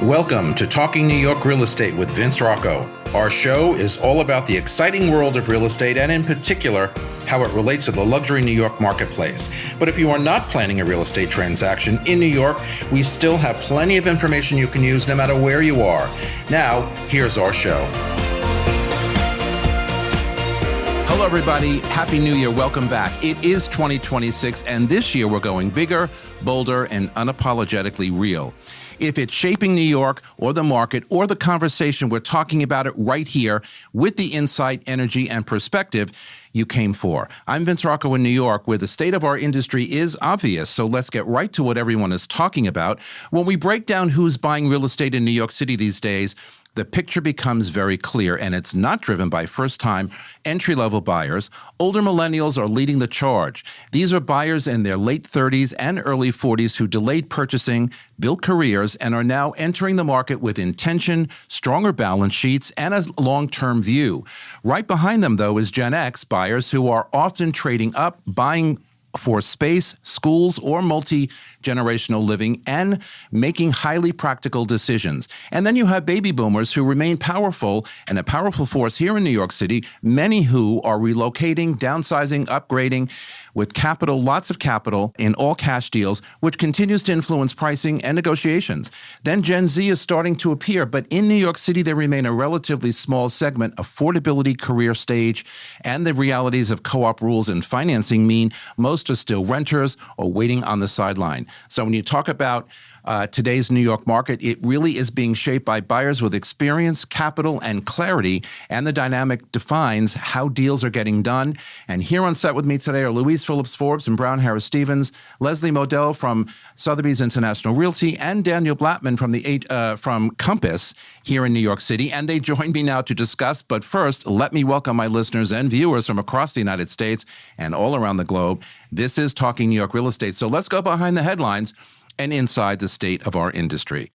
Welcome to Talking New York Real Estate with Vince Rocco. Our show is all about the exciting world of real estate and in particular, how it relates to the luxury New York marketplace. But if you are not planning a real estate transaction in New York, we still have plenty of information you can use no matter where you are. Now, here's our show. Hello, everybody. Happy New Year. Welcome back. It is 2026, and this year we're going bigger, bolder, and unapologetically real. If it's shaping New York or the market or the conversation, we're talking about it right here with the insight, energy, and perspective you came for. I'm Vince Rocco in New York, where the state of our industry is obvious. So let's get right to what everyone is talking about. When we break down who's buying real estate in New York City these days, the picture becomes very clear, and it's not driven by first-time entry-level buyers. Older millennials are leading the charge. These are buyers in their late 30s and early 40s who delayed purchasing, built careers, and are now entering the market with intention, stronger balance sheets, and a long-term view. Right behind them, though, is Gen X buyers who are often trading up, buying for space, schools, or multi-generational living, and making highly practical decisions. And then you have baby boomers who remain powerful and a powerful force here in New York City, many who are relocating, downsizing, upgrading with capital, lots of capital in all cash deals, which continues to influence pricing and negotiations. Then Gen Z is starting to appear, but in New York City, they remain a relatively small segment. Affordability, career stage, and the realities of co-op rules and financing mean most are still renters or waiting on the sideline. So when you talk about today's New York market, it really is being shaped by buyers with experience, capital, and clarity, and the dynamic defines how deals are getting done. And here on set with me today are Louise Phillips Forbes and Brown Harris Stevens, Leslie Modell from Sotheby's International Realty, and Daniel Blattman from Compass here in New York City. And they join me now to discuss. But first, let me welcome my listeners and viewers from across the United States and all around the globe. This is Talking New York Real Estate. So let's go behind the headlines and inside the state of our industry.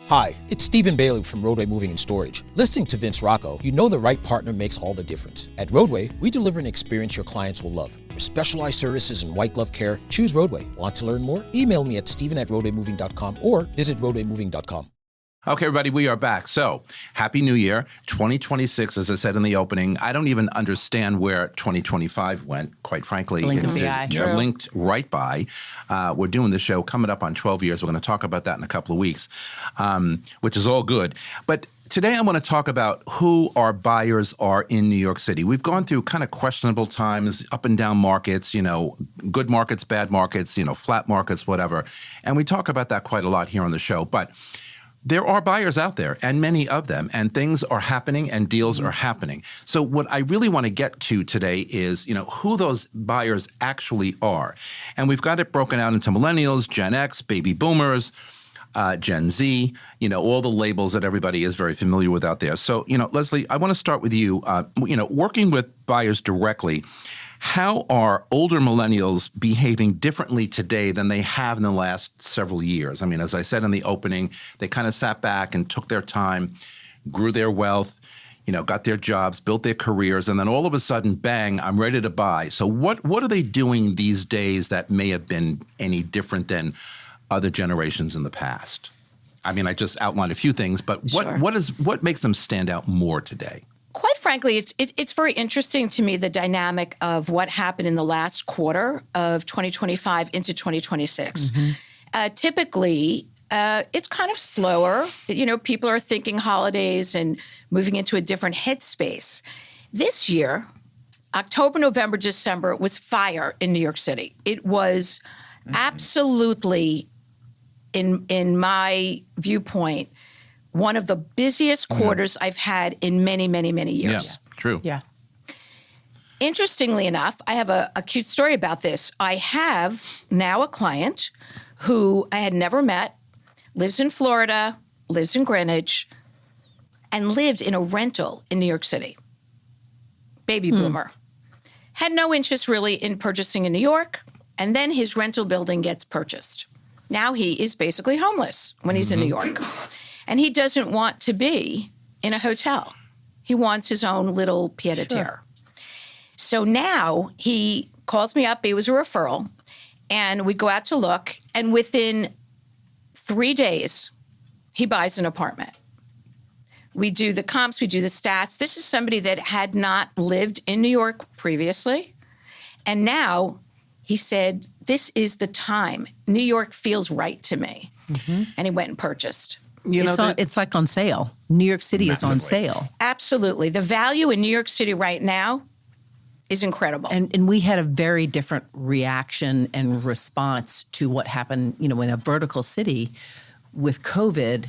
Hi, it's Stephen Bailey from Roadway Moving and Storage. Listening to Vince Rocco, you know the right partner makes all the difference. At Roadway, we deliver an experience your clients will love. For specialized services and white glove care, choose Roadway. Want to learn more? Email me at stephen@roadwaymoving.com or visit roadwaymoving.com. Okay, everybody, we are back. So, Happy New Year. 2026, as I said in the opening, I don't even understand where 2025 went, quite frankly. It's linked right by. We're doing the show coming up on 12 years. We're going to talk about that in a couple of weeks, which is all good. But today I want to talk about who our buyers are in New York City. We've gone through kind of questionable times, up and down markets, good markets, bad markets, flat markets, whatever. And we talk about that quite a lot here on the show. But there are buyers out there, and many of them, and things are happening and deals are happening. So what I really want to get to today is, who those buyers actually are. And we've got it broken out into millennials, Gen X, baby boomers, Gen Z, all the labels that everybody is very familiar with out there. So, Leslie, I want to start with you. Working with buyers directly, how are older millennials behaving differently today than they have in the last several years? I mean, as I said in the opening, they kind of sat back and took their time, grew their wealth, got their jobs, built their careers, and then all of a sudden, bang, I'm ready to buy. So what are they doing these days that may have been any different than other generations in the past? I mean, I just outlined a few things, but what makes them stand out more today? Quite frankly, it's very interesting to me, the dynamic of what happened in the last quarter of 2025 into 2026. Typically, it's kind of slower. People are thinking holidays and moving into a different headspace. This year, October, November, December was fire in New York City. It was absolutely, in my viewpoint, one of the busiest quarters I've had in many, many, many years. Yeah, true. Yeah. Interestingly enough, I have a cute story about this. I have now a client who I had never met, lives in Florida, lives in Greenwich, and lived in a rental in New York City. Baby boomer. Had no interest really in purchasing in New York, and then his rental building gets purchased. Now he is basically homeless when he's in New York. And he doesn't want to be in a hotel. He wants his own little pied-à-terre. Sure. So now he calls me up. It was a referral. And we go out to look. And within 3 days, he buys an apartment. We do the comps, we do the stats. This is somebody that had not lived in New York previously. And now he said, this is the time. New York feels right to me. And he went and purchased. It's like on sale. New York City is on sale. Absolutely. The value in New York City right now is incredible. And we had a very different reaction and response to what happened, in a vertical city with COVID.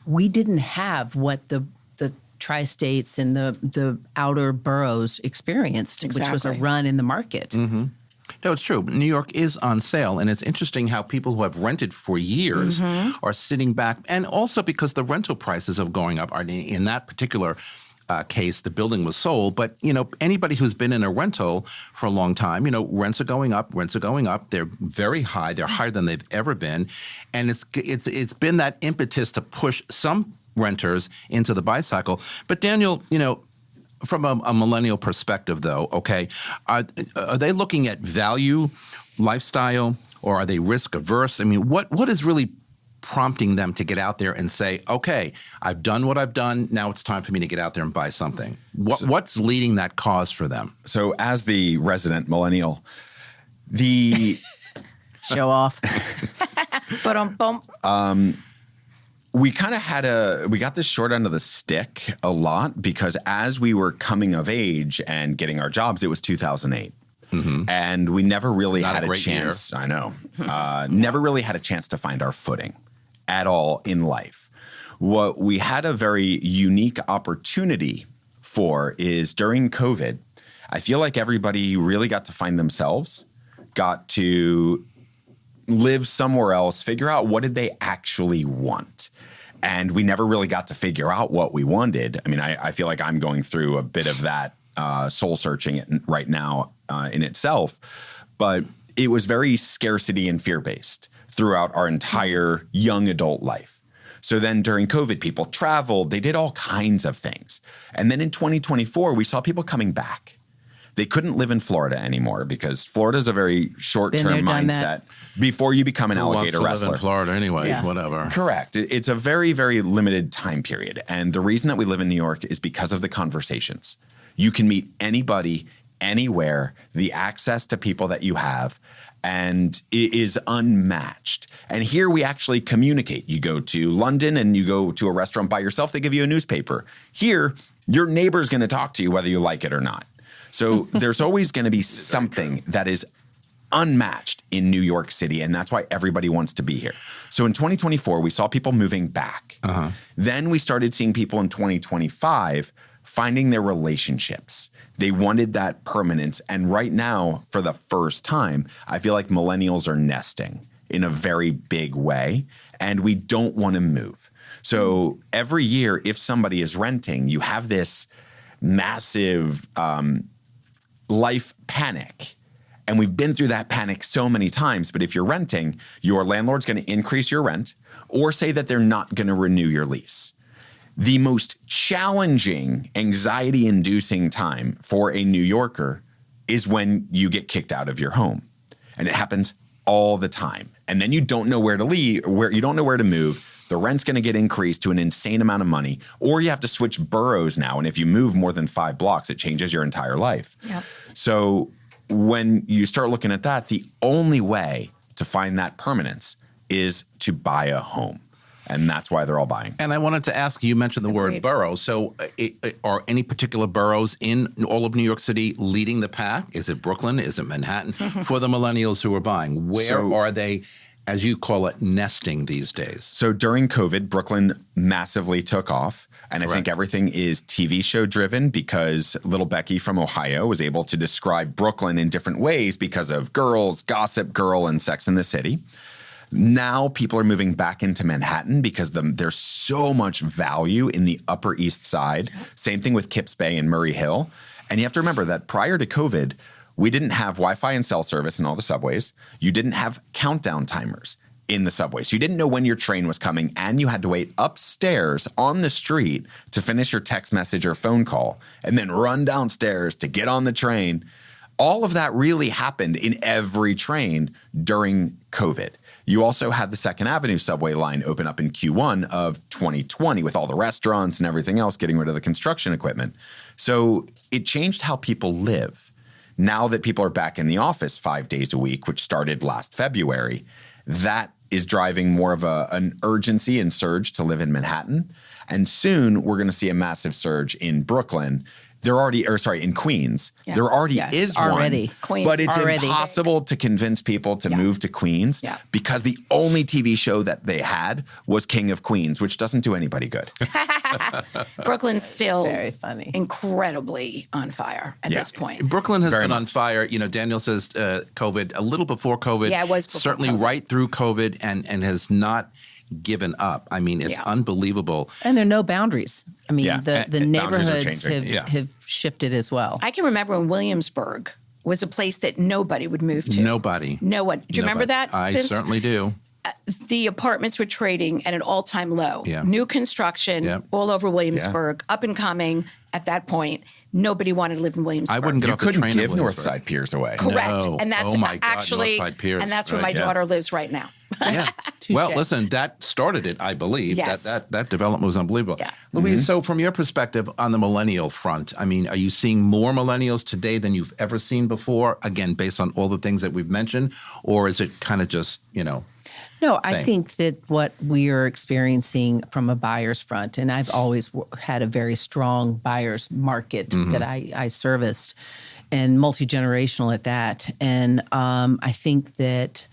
We didn't have what the tri-states and the outer boroughs experienced, which was a run in the market. Mm-hmm. No, it's true. New York is on sale, and it's interesting how people who have rented for years are sitting back, and also because the rental prices are going up. In that particular case, the building was sold, but anybody who's been in a rental for a long time, rents are going up. They're very high. They're higher than they've ever been, and it's been that impetus to push some renters into the bicycle. But Daniel, from a millennial perspective, though, okay, are they looking at value, lifestyle, or are they risk averse? I mean, what is really prompting them to get out there and say, okay, I've done what I've done. Now it's time for me to get out there and buy something. What's leading that cause for them? So as the resident millennial, the Show off. we kind of we got this short end of the stick a lot because as we were coming of age and getting our jobs, it was 2008. And we never really had a chance. Year. I know. Never really had a chance to find our footing at all in life. What we had a very unique opportunity for is during COVID, I feel like everybody really got to find themselves, got to live somewhere else, figure out what did they actually want. And we never really got to figure out what we wanted. I mean, I feel like I'm going through a bit of that soul searching right now in itself. But it was very scarcity and fear-based throughout our entire young adult life. So then during COVID, people traveled, they did all kinds of things. And then in 2024, we saw people coming back. They couldn't live in Florida anymore because Florida is a very short-term mindset before you become an alligator wrestler. Live in Florida anyway, whatever. Correct. It's a very, very limited time period. And the reason that we live in New York is because of the conversations. You can meet anybody, anywhere, the access to people that you have, and it is unmatched. And here we actually communicate. You go to London and you go to a restaurant by yourself, they give you a newspaper. Here, your neighbor's going to talk to you whether you like it or not. So there's always going to be something that is unmatched in New York City, and that's why everybody wants to be here. So in 2024, we saw people moving back. Then we started seeing people in 2025 finding their relationships. They wanted that permanence. And right now, for the first time, I feel like millennials are nesting in a very big way, and we don't want to move. So every year, if somebody is renting, you have this massive life panic. And we've been through that panic so many times. But if you're renting, your landlord's going to increase your rent or say that they're not going to renew your lease. The most challenging, anxiety-inducing time for a New Yorker is when you get kicked out of your home. And it happens all the time. And then you don't know where to leave, you don't know where to move. The rent's going to get increased to an insane amount of money, or you have to switch boroughs now. And if you move more than 5 blocks, it changes your entire life. Yep. So when you start looking at that, the only way to find that permanence is to buy a home. And that's why they're all buying. And I wanted to ask you mentioned the word borough. So are any particular boroughs in all of New York City leading the pack? Is it Brooklyn? Is it Manhattan? For the millennials who are buying, where are they, as you call it, nesting these days? So during COVID, Brooklyn massively took off. And I think everything is TV show driven because little Becky from Ohio was able to describe Brooklyn in different ways because of Girls, Gossip Girl, and Sex and the City. Now people are moving back into Manhattan because there's so much value in the Upper East Side. Same thing with Kips Bay and Murray Hill. And you have to remember that prior to COVID, we didn't have Wi-Fi and cell service in all the subways. You didn't have countdown timers in the subway. So you didn't know when your train was coming, and you had to wait upstairs on the street to finish your text message or phone call and then run downstairs to get on the train. All of that really happened in every train during COVID. You also had the Second Avenue subway line open up in Q1 of 2020 with all the restaurants and everything else, getting rid of the construction equipment. So it changed how people live. Now that people are back in the office 5 days a week, which started last February, that is driving more of an urgency and surge to live in Manhattan. And soon we're going to see a massive surge in Brooklyn. In Queens. Yeah. There already Yes, is already. one, Queens. but it's Already. impossible to convince people to move to Queens because the only TV show that they had was King of Queens, which doesn't do anybody good. Brooklyn's still Very funny. incredibly on fire at this point. Brooklyn has Very been on much. fire. Daniel says COVID, a little before COVID. Yeah, it was before certainly COVID. right through COVID and has not given up. I mean, it's unbelievable. And there are no boundaries. I mean, Yeah, the and boundaries are neighborhoods changing. have shifted as well. I can remember when Williamsburg was a place that nobody would move to. Nobody. No one. Do you remember Nobody. that, I Vince? certainly do. The apartments were trading at an all-time low. Yeah. New construction Yeah. all over Williamsburg, up and coming at that point. Nobody wanted to live in Williamsburg. I wouldn't get You off the couldn't train give at North Williamsburg. Side Piers away. Correct. No. And that's Oh my God, actually, Northside Piers, and that's where right, my yeah. daughter lives right now. Yeah. Well, listen, that started it, I believe. Yes. That development was unbelievable. Yeah. Louise, so from your perspective on the millennial front, I mean, are you seeing more millennials today than you've ever seen before? Again, based on all the things that we've mentioned, or is it kind of just, No, I Same. think that what we are experiencing from a buyer's front, and I've always had a very strong buyer's market that I serviced, and multi-generational at that. And I think that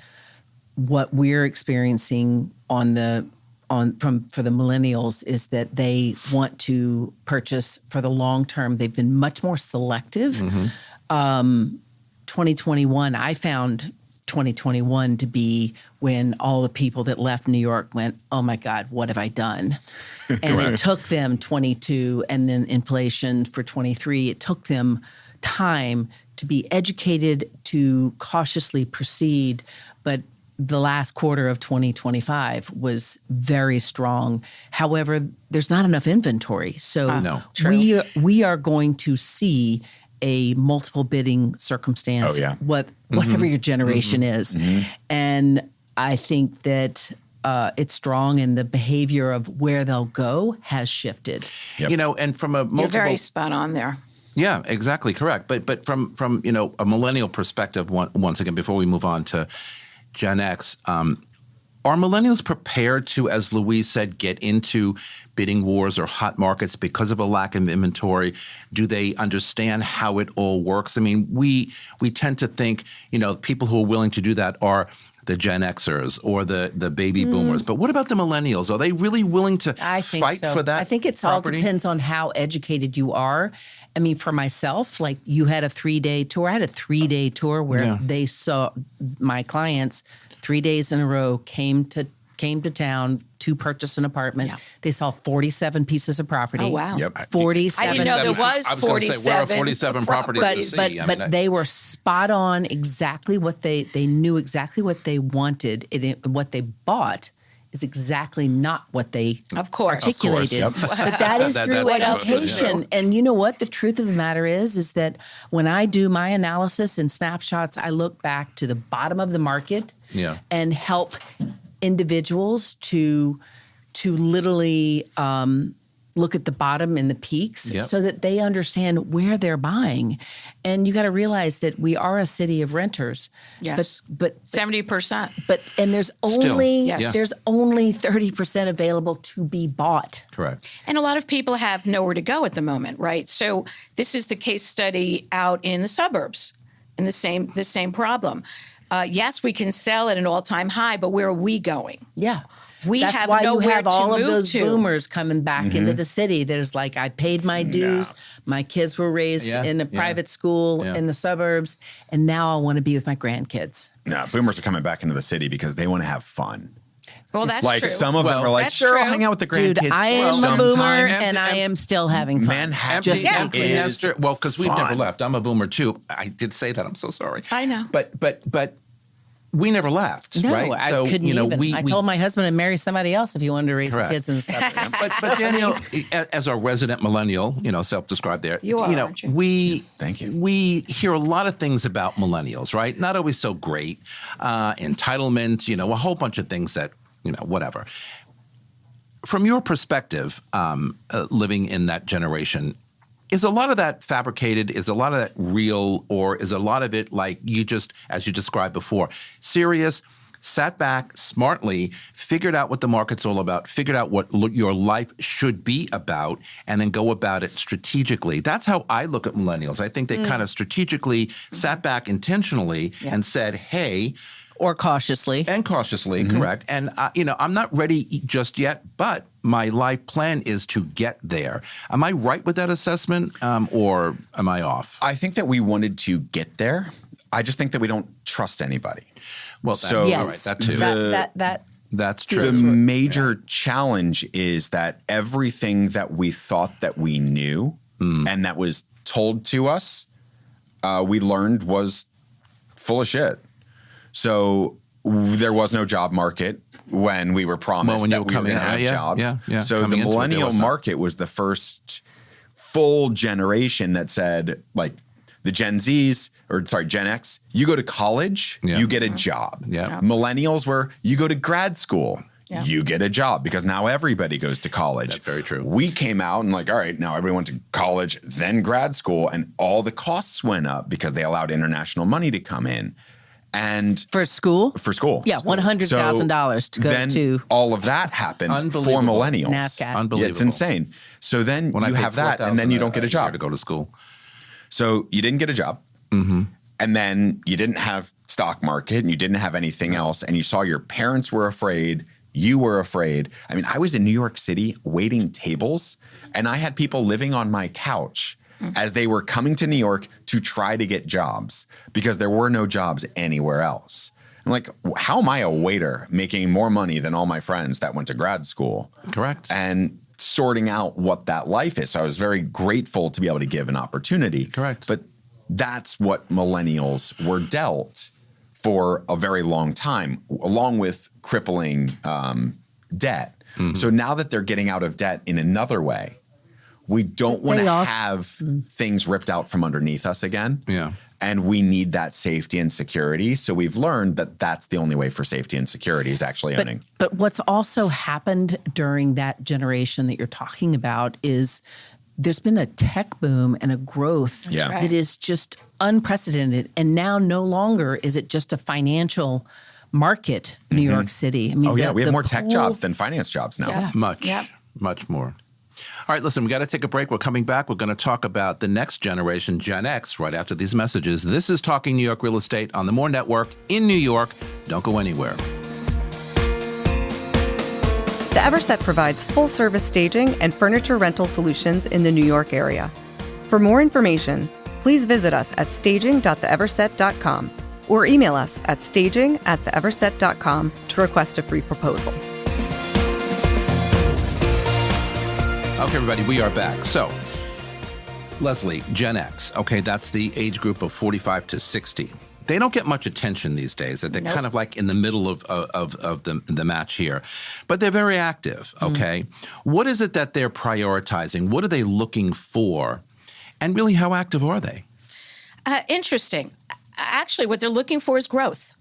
what we're experiencing for the millennials is that they want to purchase for the long term. They've been much more selective. 2021, I found 2021 to be when all the people that left New York went, oh my God, what have I done? And it took them 22 and then inflation for 23. It took them time to be educated to cautiously proceed. But the last quarter of 2025 was very strong. However, there's not enough inventory. So No. we are going to see a multiple bidding circumstance, Oh, yeah. whatever your generation is. And I think that it's strong, and the behavior of where they'll go has shifted. Yep. And from a multiple... You're very spot on there. Yeah, exactly correct. But from a millennial perspective, once again, before we move on to Gen X, are millennials prepared to, as Louise said, get into bidding wars or hot markets because of a lack of inventory? Do they understand how it all works? I mean, we tend to think, people who are willing to do that are the Gen Xers or the baby boomers. But what about the millennials? Are they really willing to I think fight so. for that? I think it's property? all depends on how educated you are. I mean, for myself, like you had a 3-day tour. I had a 3-day tour where they saw my clients 3 days in a row came to town to purchase an apartment. Yeah. They saw 47 pieces of property. Oh, wow. Yep. 47. I didn't know there was I was gonna say, where are 47 47 properties to properties. see? I But mean, they were spot on exactly what they knew exactly what they wanted. What they bought is exactly not what they Of course. articulated. Yep. But that is That- through that's what else is education. And you know what? The truth of the matter is that when I do my analysis and snapshots, I look back to the bottom of the market Yeah. and help individuals to literally look at the bottom and the peaks Yep. so that they understand where they're buying. And you got to realize that we are a city of renters. Yes. But 70%. and there's Still, only yes. there's only 30% available to be bought. correct. And a lot of people have nowhere to go at the moment, right? So this is the case study out in the suburbs, and the same problem. Yes, we can sell at an all-time high, but where are we going? Yeah. We That's have why you nowhere have to all of move those to. boomers coming back into the city. There's like, I paid my dues. My kids were raised Yeah, in a yeah. private school Yeah. in the suburbs, and now I want to be with my grandkids. No, boomers are coming back into the city because they want to have fun. Well, that's Like true. some of them Well, are like, that's sure, I'll true. hang out with the Dude, grandkids. I am a sometimes. boomer, and I am still having fun. Manhattan Empty, Yeah. empty is nester. Well, because we've never fun. left. I'm a boomer too. I did say that. I'm so sorry. I know. But we never left, No, right? I couldn't even. I told my husband to marry somebody else if he wanted to raise the Correct. kids in the suburbs. But Danielle, as a resident millennial, self-described there, You are, aren't you? Thank you. We hear a lot of things about millennials, right? Not always so great. Entitlement, a whole bunch of things that, whatever. From your perspective, living in that generation, is a lot of that fabricated? Is a lot of that real? Or is a lot of it like as you described before, serious, sat back smartly, figured out what the market's all about, figured out what your life should be about, and then go about it strategically? That's how I look at millennials. I think they kind of strategically sat back intentionally and said, hey, Or cautiously. Correct. And, I'm not ready just yet, but my life plan is to get there. Am I right with that assessment, or am I off? I think that we wanted to get there. I just think that we don't trust anybody. Well, Yes. all right, that too. That's true. The major challenge is that everything that we thought that we knew and that was told to us, we learned was full of shit. So there was no job market when we were promised when you that were we were coming going to have out, jobs. yeah. So Coming the into it, there millennial was not. market was the first full generation that said, like, the Gen X, you go to college, you get a job. Yeah. Millennials were, you go to grad school, Yeah. you get a job, because now everybody goes to college. That's very true. We came out and all right, now everybody went to college, then grad school, and all the costs went up because they allowed international money to come in. And For school? for school. Yeah, $100,000 to go then to all of that happened for Unbelievable. millennials. NASCAR. Unbelievable. Yeah, it's insane. So then When I you paid have that, and then you don't get a $4,000 job. to go to school. So you didn't get a job, and then you didn't have stock market, and you didn't have anything else, and you saw your parents were afraid, you were afraid. I mean, I was in New York City waiting tables, and I had people living on my couch as they were coming to New York to try to get jobs because there were no jobs anywhere else. I'm like, how am I a waiter making more money than all my friends that went to grad school? Correct. And sorting out what that life is. So I was very grateful to be able to give an opportunity. Correct. But that's what millennials were dealt for a very long time, along with crippling debt. So now that they're getting out of debt in another way, we don't want to have things ripped out from underneath us again. Yeah. And we need that safety and security. So we've learned that that's the only way for safety and security is actually owning. But what's also happened during that generation that you're talking about is there's been a tech boom and a growth Yeah. right. that is just unprecedented. And now no longer is it just a financial market, New York City. I mean, Oh, yeah. We have the more tech pool- jobs than finance jobs now. Yeah. Much more. All right, listen, we got to take a break. We're coming back. We're going to talk about the next generation, Gen X, right after these messages. This is Talking New York Real Estate on the More Network in New York. Don't go anywhere. The Everset provides full-service staging and furniture rental solutions in the New York area. For more information, please visit us at staging.theeverset.com or email us at staging@theeverset.com to request a free proposal. Okay, everybody, we are back. So, Leslie, Gen X, okay, that's the age group of 45 to 60. They don't get much attention these days. They're kind of like in the middle of the match here. But they're very active, okay? What is it that they're prioritizing? What are they looking for? And really, how active are they? Interesting. Actually, what they're looking for is growth.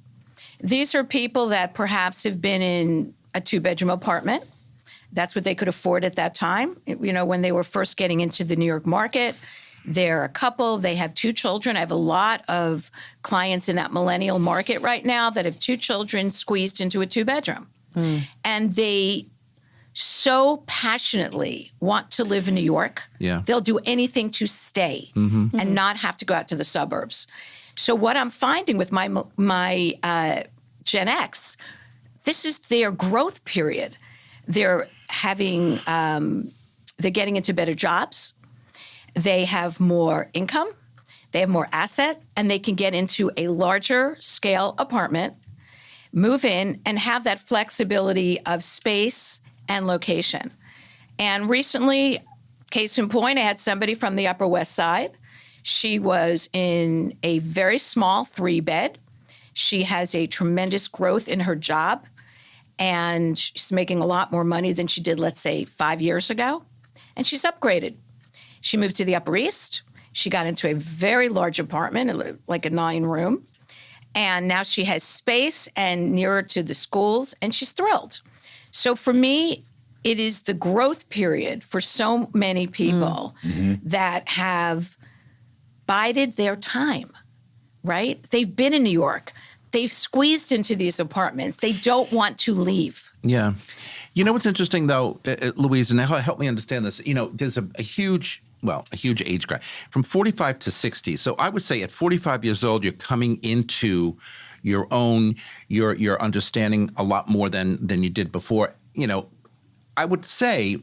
These are people that perhaps have been in a two-bedroom apartment. That's what they could afford at that time, when they were first getting into the New York market. They're a couple. They have two children. I have a lot of clients in that millennial market right now that have two children squeezed into a two-bedroom. And they so passionately want to live in New York. Yeah. They'll do anything to stay and not have to go out to the suburbs. So what I'm finding with my Gen X, this is their growth period. They're having, they're getting into better jobs. They have more income. They have more asset, and they can get into a larger scale apartment, move in, and have that flexibility of space and location. And recently, case in point, I had somebody from the Upper West Side. She was in a very small 3-bed. She has a tremendous growth in her job, and she's making a lot more money than she did, let's say, 5 years ago. And she's upgraded. She moved to the Upper East. She got into a very large apartment, like a 9-room. And now she has space and nearer to the schools, and she's thrilled. So for me, it is the growth period for so many people that have bided their time, right? They've been in New York. They've squeezed into these apartments. They don't want to leave. Yeah. You know what's interesting, though, Louise, and help me understand this. You know, there's a huge age gap from 45 to 60. So I would say at 45 years old, you're coming into your own, you're understanding a lot more than you did before. You know, I would say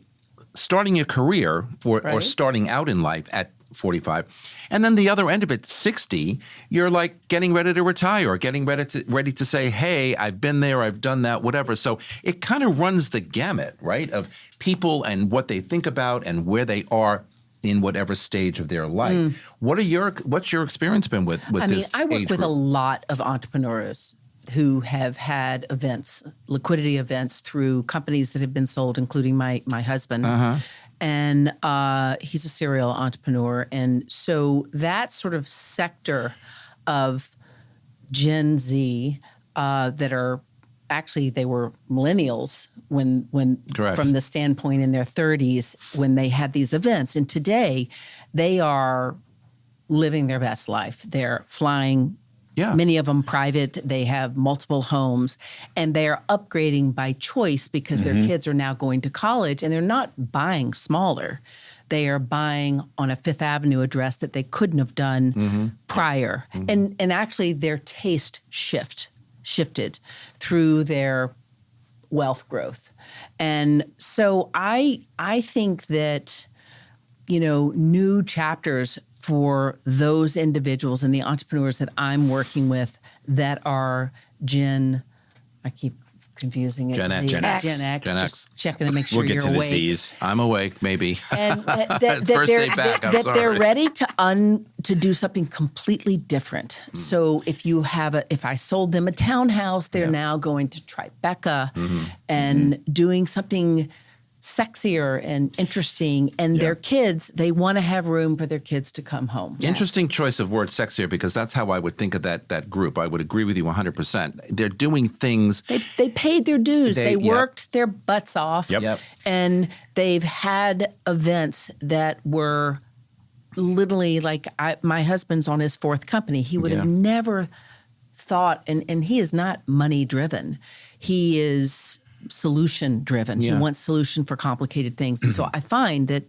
starting your career or starting out in life at 45. And then the other end of it, 60, you're like getting ready to retire or getting ready to say, hey, I've been there, I've done that, whatever. So it kind of runs the gamut, right, of people and what they think about and where they are in whatever stage of their life. What's your experience been with this I work age with group? a lot of entrepreneurs who have had events, liquidity events through companies that have been sold, including my husband. And he's a serial entrepreneur. And so that sort of sector of Gen Z that are actually, they were millennials when Correct. from the standpoint in their 30s when they had these events. And today they are living their best life. They're flying, many of them private. They have multiple homes, and they are upgrading by choice because their kids are now going to college, and they're not buying smaller. They are buying on a Fifth Avenue address that they couldn't have done prior. And actually their taste shifted through their wealth growth. And so I think that, you know, new chapters for those individuals and the entrepreneurs that I'm working with that are I keep confusing it. Gen X. Gen X. Gen X. Just checking to make sure We'll get you're to the awake. Z's. I'm awake, maybe. And First day back, I'm sorry. they're ready to do something completely different. So if I sold them a townhouse, they're now going to Tribeca and doing something sexier and interesting. And their kids, they want to have room for their kids to come home. Interesting choice of word sexier, because that's how I would think of that group. I would agree with you 100%. They're doing things. They paid their dues. They worked their butts off. Yep. And they've had events that were literally like my husband's on his 4th company. He would have never thought, and he is not money driven. He is solution driven. He wants solution for complicated things. And so I find that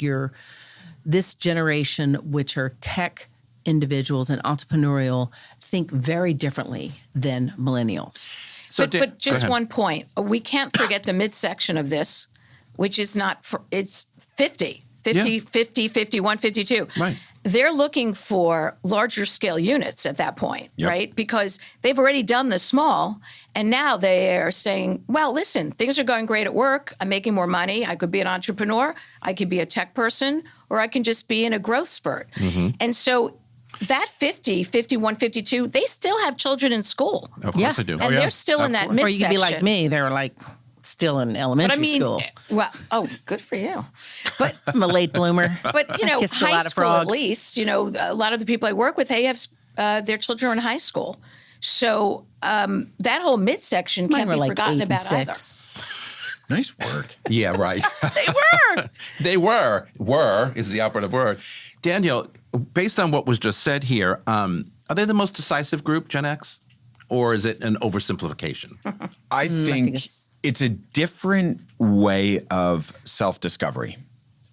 this generation, which are tech individuals and entrepreneurial, think very differently than millennials. So But just one point. We can't forget the midsection of this, which is it's 50, 51, 52. Right. They're looking for larger scale units at that point, right? Because they've already done the small, and now they are saying, well, listen, things are going great at work. I'm making more money. I could be an entrepreneur. I could be a tech person, or I can just be in a growth spurt. And so that 50, 51, 52, they still have children in school. Of course I do. And they're still in that midsection. Or you could be like me. They were like still in elementary school. Well, good for you. But I'm a late bloomer. But, you know, Kissed a high lot of school at frogs. least, you know, a lot of the people I work with, they have their children are in high school. So that whole midsection Mine can't were be like forgotten 8 and about either. 6. Nice work. Yeah, right. They were. They were is the operative word. Danielle, based on what was just said here, are they the most decisive group, Gen X? Or is it an oversimplification? I think it's a different way of self-discovery.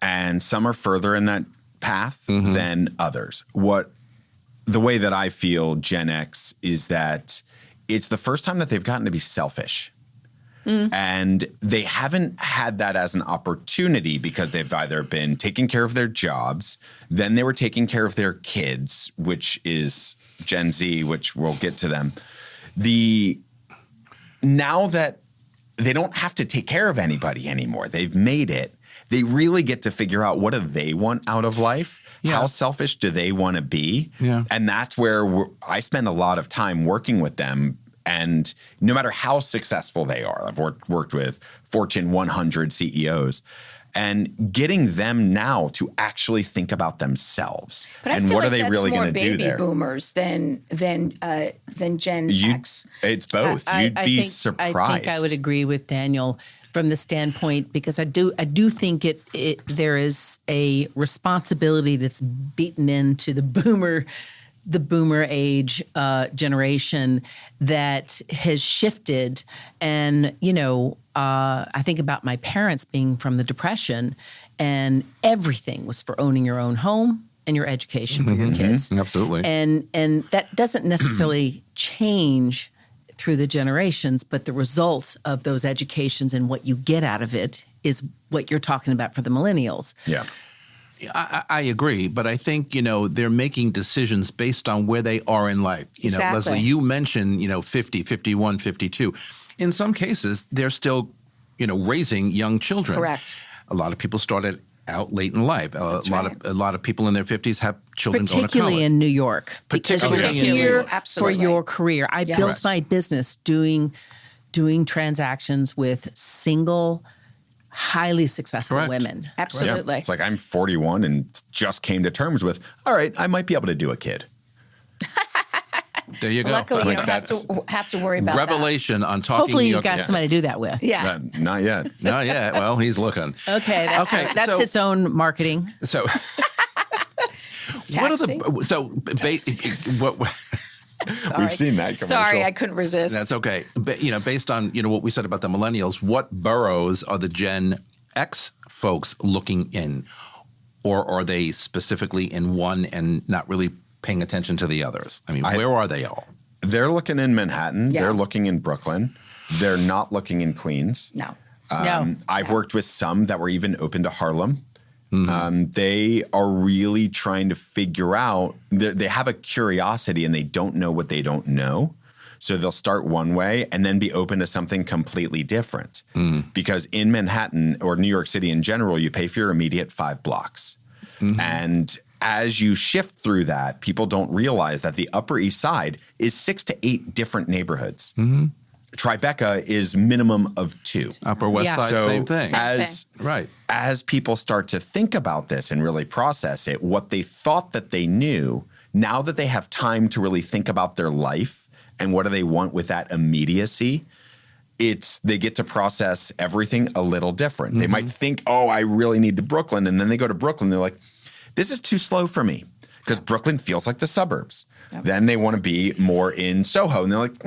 And some are further in that path than others. The way that I feel Gen X is that it's the first time that they've gotten to be selfish. And they haven't had that as an opportunity because they've either been taking care of their jobs, then they were taking care of their kids, which is Gen Z, which we'll get to them. Now that they don't have to take care of anybody anymore, they've made it, they really get to figure out what do they want out of life. Yeah. How selfish do they want to be? Yeah. And that's where I spend a lot of time working with them. And no matter how successful they are, I've worked with Fortune 100 CEOs, and getting them now to actually think about themselves But I and feel what like are they that's really more going to do baby there. boomers than Gen X. It's both. You'd be surprised. I think I would agree with Daniel from the standpoint, because I do think there is a responsibility that's beaten into the boomer age generation that has shifted. And, I think about my parents being from the Depression, and everything was for owning your own home and your education for your kids. Absolutely. And that doesn't necessarily change through the generations, but the results of those educations and what you get out of it is what you're talking about for the millennials. Yeah. I agree, but I think, they're making decisions based on where they are in life. Exactly. Leslie, you mentioned, 50, 51, 52. In some cases, they're still, raising young children. Correct. A lot of people started out late in life. A lot of people in their 50s have children going to college. Particularly in New York, because Particularly you're in New here York. for Absolutely. your career. I Yes. built my business doing transactions with single, highly successful Correct. women. Absolutely. It's like I'm 41 and just came to terms with, all right, I might be able to do a kid. There you go. Luckily, you Like don't have to worry about Revelation on talking Hopefully, New you York. got somebody to do that with. that. Yeah. Not yet. No, yeah. Well, he's looking. Okay, that's so- its own marketing. So, what are what? We've seen that commercial. Sorry, I couldn't resist. That's okay. But, based on, what we said about the millennials, what boroughs are the Gen X folks looking in? Or are they specifically in one and not really paying attention to the others? I mean, where are they all? They're looking in Manhattan. Yeah. They're looking in Brooklyn. They're not looking in Queens. No. I've worked with some that were even open to Harlem. Mm-hmm. They are really trying to figure out, they have a curiosity and they don't know what they don't know. So they'll start one way and then be open to something completely different. Because in Manhattan or New York City in general, you pay for your immediate 5 blocks. And as you shift through that, people don't realize that the Upper East Side is 6 to 8 different neighborhoods. Tribeca is minimum of 2. Upper West Yeah. Side, So same thing. as as people start to think about this and really process it, what they thought that they knew, now that they have time to really think about their life and what do they want with that immediacy, they get to process everything a little different. They might think, oh, I really need to Brooklyn. And then they go to Brooklyn. They're like, this is too slow for me because Brooklyn feels like the suburbs. Then they want to be more in Soho. And they're like,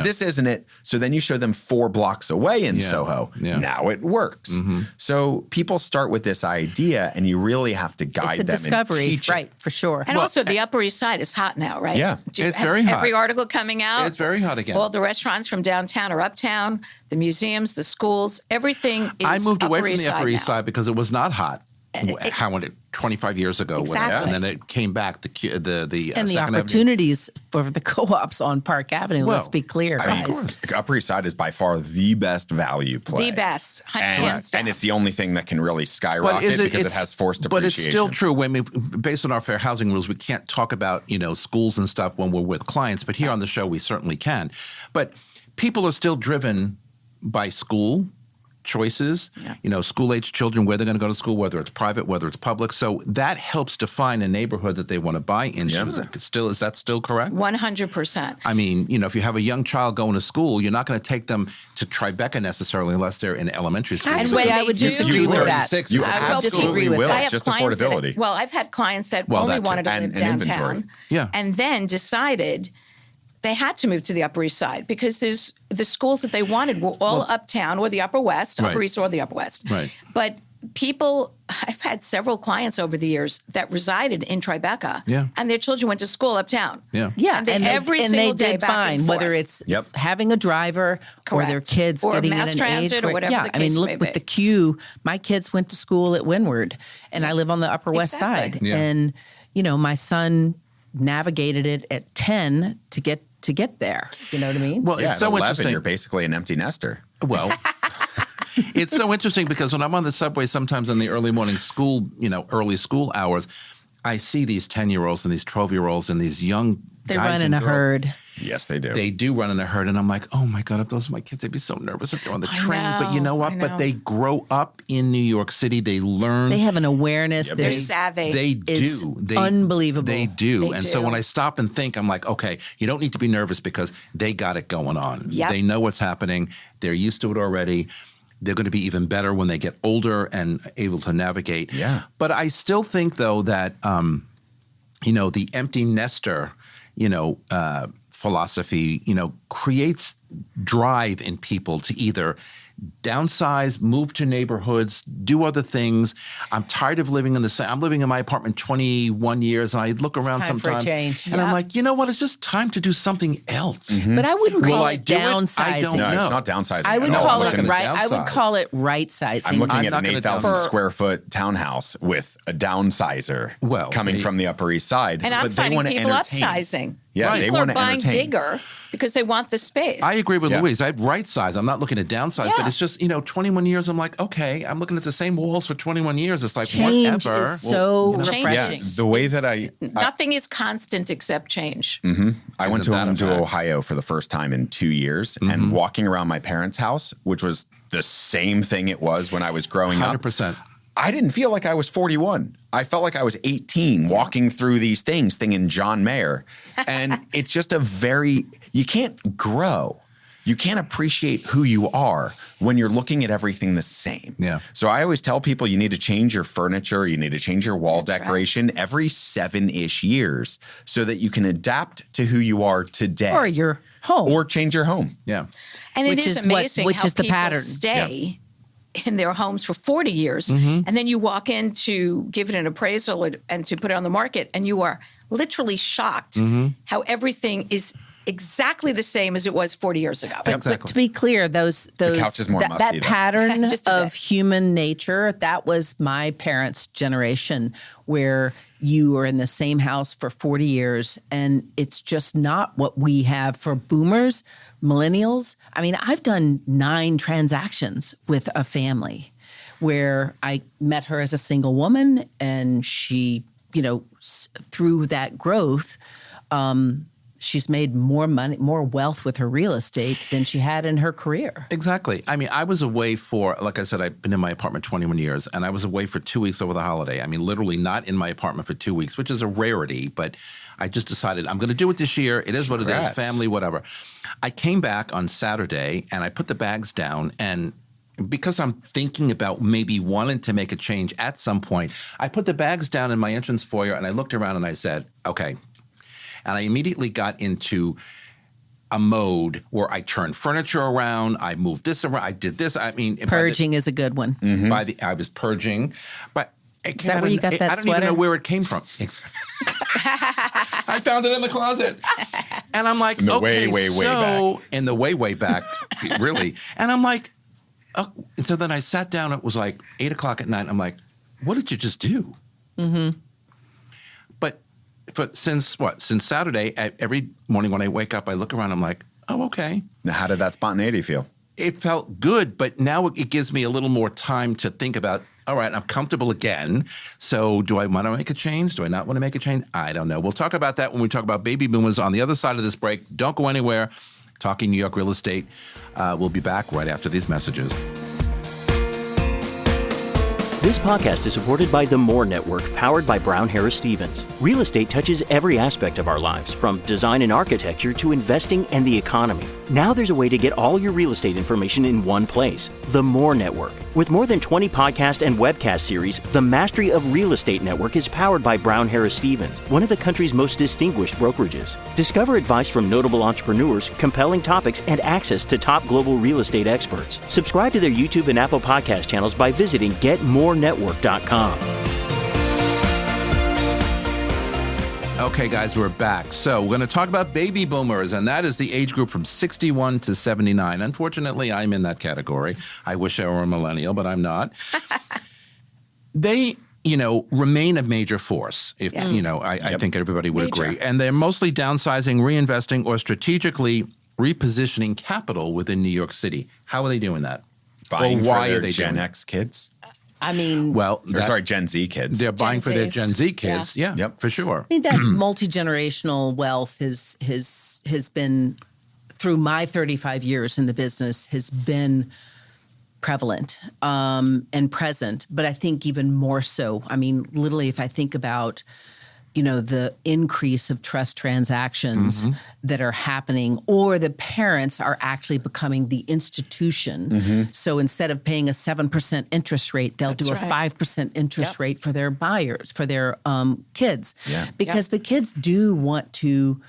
this isn't it. So then you show them 4 blocks away in Soho. Yeah. Now it works. So people start with this idea and you really have to guide It's a them discovery, and teach right? For sure. And also, the Upper East Side is hot now, right? Yeah. It's very hot. Every article coming out. It's very hot again. All the restaurants from downtown are uptown, the museums, the schools, everything is I moved away Upper from East the Upper Side East now. Side because it was not hot. How when it 25 years ago, Exactly. and then it came back. The and the Second Avenue. opportunities for the co-ops on Park Avenue. Well, let's be clear, I mean, guys. Upper East Side is by far the best value play. The best. Hands And, down. and it's the only thing that can really skyrocket because it has forced But appreciation. it's still true. I mean, based on our fair housing rules, we can't talk about schools and stuff when we're with clients. But here on the show, we certainly can. But people are still driven by school choices. School-age children, where they're going to go to school, whether it's private, whether it's public. So that helps define a neighborhood that they want to buy into. Is that still correct? 100%. I mean, if you have a young child going to school, you're not going to take them to Tribeca necessarily unless they're in elementary school. And when I they would do- disagree You with will. that. You I would disagree absolutely with will. that. I It's have just clients affordability. I've had clients that Well, only that too. wanted to live And downtown, inventory. Yeah. and then decided they had to move to the Upper East Side because there's the schools that they wanted were all uptown or the Upper West, Upper Right. East or the Upper West. Right. But I've had several clients over the years that resided in Tribeca, Yeah. and their children went to school uptown. Yeah. Yeah, And they- they, every and single they day did back and fine, whether forth. it's Yep. having a driver or their Correct. kids Or getting mass in an transit age or where, whatever yeah, the I mean, case look may with be. the queue. My kids went to school at Windward, and I live on the Upper West Exactly. Side, Yeah. and my son navigated it at 10 to get there. You know what I mean? Well, Yeah, it's at so 11, interesting. you're basically an empty nester. Well, It's so interesting because when I'm on the subway, sometimes in the early morning school, early school hours, I see these 10-year-olds and these 12-year-olds and these young They guys run in and a girls. herd. Yes, they do. They do run in a herd. And I'm like, oh my God, if those were my kids, they'd be so nervous if they're on the train. But you know what? I know. But they grow up in New York City. They learn. They have an awareness. Yep. They're There's- savvy. They It's do. They, unbelievable. They do. They And so do. when I stop and think, I'm like, okay, you don't need to be nervous because they got it going on. Yep. They know what's happening. They're used to it already. They're going to be even better when they get older and able to navigate. Yeah. But I still think, though, that, the empty nester, philosophy, creates drive in people to either downsize, move to neighborhoods, do other things. I'm tired of living in the same. I'm living in my apartment 21 years, and I look around time for a sometimes, change. and I'm like, you know what? It's just time to do something else. But I wouldn't Will call I it do it? I downsizing. don't No, know. it's not downsizing. I would at all. call I'm it not gonna right. I would downsize. call it right sizing. I'm looking I'm at not an gonna 8,000 downsize. square foot townhouse with a downsizer Well, coming they- from the Upper East Side. And I'm but they finding want to people entertain. upsizing. Yeah, Right. they People are want to buying entertain. bigger because they want the space. I agree with Yeah. Louise. I'd right size. I'm not looking at downsize, but Yeah. it's just, 21 years. I'm like, okay, I'm looking at the same walls for 21 years. It's like, Change whatever. is so Change refreshing. is- the way is- that I Nothing is constant except change. I went Isn't that a home to fact? Ohio for the first time in 2 years, and walking around my parents' house, which was the same thing it was when I was growing up. 100%. I didn't feel like I was 41. I felt like I was 18 walking through these things, thinking John Mayer. And it's just you can't grow. You can't appreciate who you are when you're looking at everything the same. Yeah. So I always tell people you need to change your furniture, you need to change your wall decoration every 7-ish years so that you can adapt to who you are today. Or your home. Or change your home. Yeah. And Which it is is what- amazing which how is the people pattern. stay in their homes for 40 years, and then you walk in to give it an appraisal and to put it on the market, and you are literally shocked how everything is exactly the same as it was 40 years ago. Yep. But to be clear, those couch is more that, musty, that though. pattern Just a of bit. human nature, that was my parents' generation, where you were in the same house for 40 years, and it's just not what we have for boomers, millennials. I mean, I've done 9 transactions with a family where I met her as a single woman, and she, through that growth, she's made more money, more wealth with her real estate than she had in her career. Exactly. I mean, I was away for, like I said, I've been in my apartment 21 years, and I was away for 2 weeks over the holiday. I mean, literally not in my apartment for 2 weeks, which is a rarity, but I just decided I'm going to do it this year. It is what it is, Congrats. family, whatever. I came back on Saturday, and I put the bags down, and because I'm thinking about maybe wanting to make a change at some point, I put the bags down in my entrance foyer, and I looked around and I said, okay. And I immediately got into a mode where I turned furniture around, I moved this around, I did this. I mean, Purging is a good one. I was purging, but it Is that where you got that I don't even sweater? know where it came from. I found it in the closet, and I'm like, In the okay, way so back. in the way back, really. And I'm like, oh. So then I sat down. It was like 8:00 at night. I'm like, what did you just do? But since Saturday, every morning when I wake up, I look around, I'm like, oh, okay. Now, how did that spontaneity feel? It felt good, but now it gives me a little more time to think about, all right, I'm comfortable again. So do I want to make a change? Do I not want to make a change? I don't know. We'll talk about that when we talk about baby boomers on the other side of this break. Don't go anywhere. Talking New York real estate. We'll be back right after these messages. This podcast is supported by the More Network, powered by Brown Harris Stevens. Real estate touches every aspect of our lives, from design and architecture to investing and the economy. Now there's a way to get all your real estate information in one place. The More Network. With more than 20 podcast and webcast series, the Mastery of Real Estate Network is powered by Brown Harris Stevens, one of the country's most distinguished brokerages. Discover advice from notable entrepreneurs, compelling topics, and access to top global real estate experts. Subscribe to their YouTube and Apple podcast channels by visiting getmorenetwork.com. Okay, guys, we're back. So we're going to talk about baby boomers, and that is the age group from 61 to 79. Unfortunately, I'm in that category. I wish I were a millennial, but I'm not. They, remain a major force. If I think everybody would Major. agree. And they're mostly downsizing, reinvesting, or strategically repositioning capital within New York City. How are they doing that? Buying Or why for their are they Gen doing it? X kids? I mean, Well, Gen Z kids. they're buying for their Zs. Gen Z kids. Yeah, Yep. for sure. I mean that multi-generational wealth has been, through my 35 years in the business, has been prevalent and present, but I think even more so. I mean, literally, if I think about, the increase of trust transactions that are happening, or the parents are actually becoming the institution. So instead of paying a 7% interest rate, they'll do a right. 5% interest rate for their buyers, for their kids. Yeah. Because the kids do want to,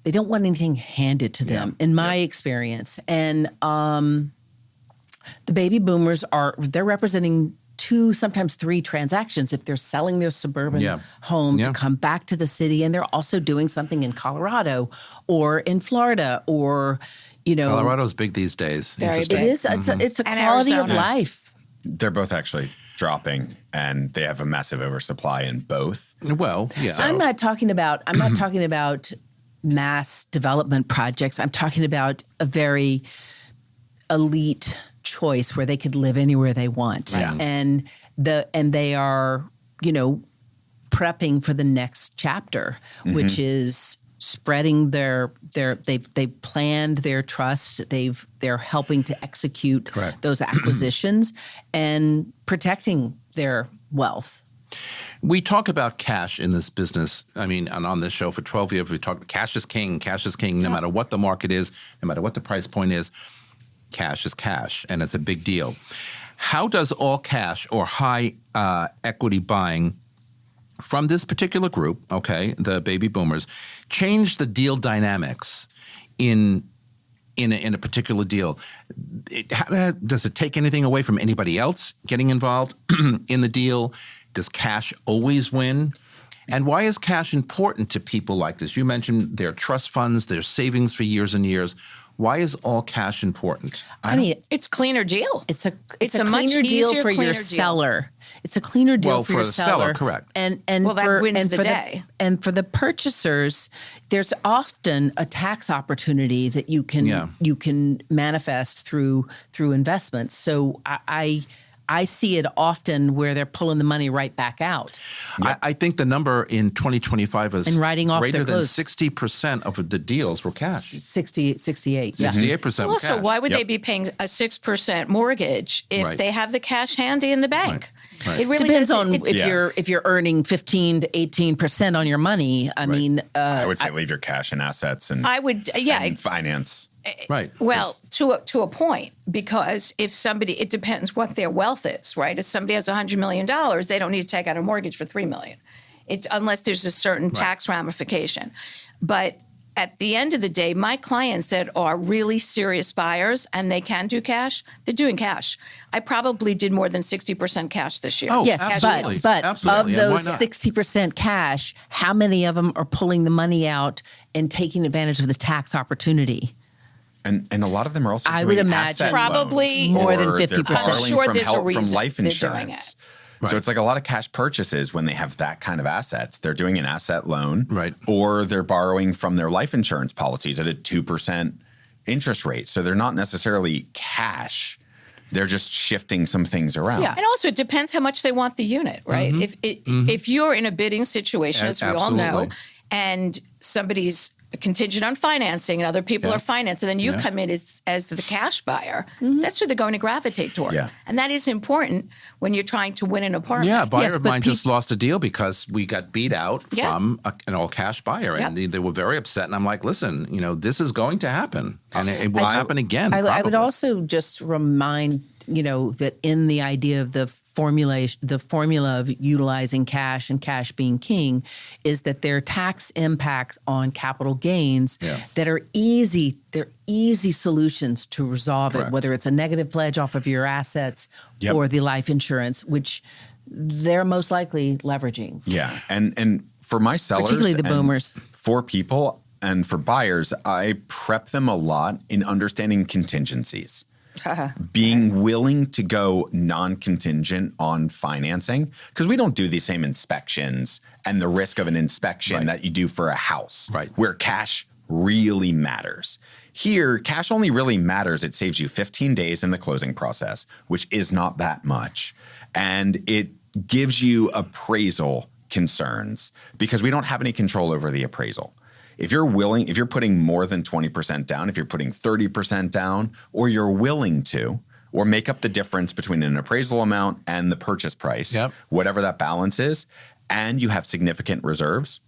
they don't want anything handed to them, in my experience. And the baby boomers they're representing 2, sometimes 3 transactions if they're selling their suburban home to come back to the city, and they're also doing something in Colorado or in Florida or, Colorado's big these days. Very Interesting. big. it is. It's a And quality of Arizona. life. They're both actually dropping, and they have a massive oversupply in both. Well, yeah. I'm not talking about mass development projects. I'm talking about a very elite choice where they could live anywhere they want. Yeah. And they are, prepping for the next chapter, which is spreading they've planned their trust. They're helping to execute Correct. those acquisitions and protecting their wealth. We talk about cash in this business. I mean, and on this show for 12 years, we talk cash is king, no matter what the market is, no matter what the price point is. Cash is cash, and it's a big deal. How does all cash or high equity buying from this particular group, the baby boomers, change the deal dynamics in a particular deal? Does it take anything away from anybody else getting involved in the deal? Does cash always win? And why is cash important to people like this? You mentioned their trust funds, their savings for years and years. Why is all cash important? I mean, It's cleaner deal. It's a a much cleaner deal easier, for your cleaner deal. seller. It's a cleaner deal Well, for your for the seller, seller, correct. And Well, that wins the day. And for the purchasers, there's often a tax opportunity that you can manifest through investments. So I see it often where they're pulling the money right back out. I think the number in 2025 is And writing off greater their than clothes. 60% of the deals were cash. 68. Yeah. 68% were Also, cash. why would they Yep. be paying a 6% mortgage if Right. they have the cash handy in the bank? Right. It really Depends doesn't- on it's- if you're earning 15 to 18% on your money. I mean, I would say leave your cash and assets and, I would, and finance. Right. Well, to a point, because if somebody, it depends what their wealth is, right? If somebody has $100 million, they don't need to take out a mortgage for $3 million. It's unless there's a certain tax ramification. But at the end of the day, my clients that are really serious buyers and they can do cash, they're doing cash. I probably did more than 60% cash this year. Oh, yes, absolutely. but Absolutely. of And why those not? 60% cash, how many of them are pulling the money out and taking advantage of the tax opportunity? And a lot of them are also I doing would imagine asset Probably loans, more than or they're 50%. borrowing I'm sure from there's a help from reason life they're doing insurance. Right. So it's like a lot of cash purchases when they have that kind of assets. They're doing an asset loan, Right. or they're borrowing from their life insurance policies at a 2% interest rate. So they're not necessarily cash. They're just shifting some things around. Yeah. And also, it depends how much they want the unit, right? If you're in a bidding situation, as we all know, Absolutely. and somebody's contingent on financing and other people Yeah. are financing, and then you come in as the cash buyer, that's who they're going to gravitate toward. Yeah. And that is important when you're trying to win an apartment. Yeah, a buyer Yes, of but mine just lost a deal because we got beat out Yeah. from an all-cash buyer, and Yep. they were very upset. And I'm like, listen, this is going to happen, and it will happen again. I would probably. also just remind, that in the idea of the formula of utilizing cash and cash being king is that there are tax impacts on capital gains that are easy. They're easy solutions to resolve Correct. it, whether it's a negative pledge off of your assets Yep. or the life insurance, which they're most likely leveraging. Yeah. And for my sellers, Particularly the and boomers. for people and for buyers, I prep them a lot in understanding contingencies. Being willing to go non-contingent on financing, because we don't do the same inspections and the risk of an inspection Right. that you do for a house. Right. Where cash really matters. Here, cash only really matters. It saves you 15 days in the closing process, which is not that much. And it gives you appraisal concerns because we don't have any control over the appraisal. If you're putting more than 20% down, if you're putting 30% down, or you're willing to, or make up the difference between an appraisal amount and the purchase price, whatever that balance is, and you have significant reserves,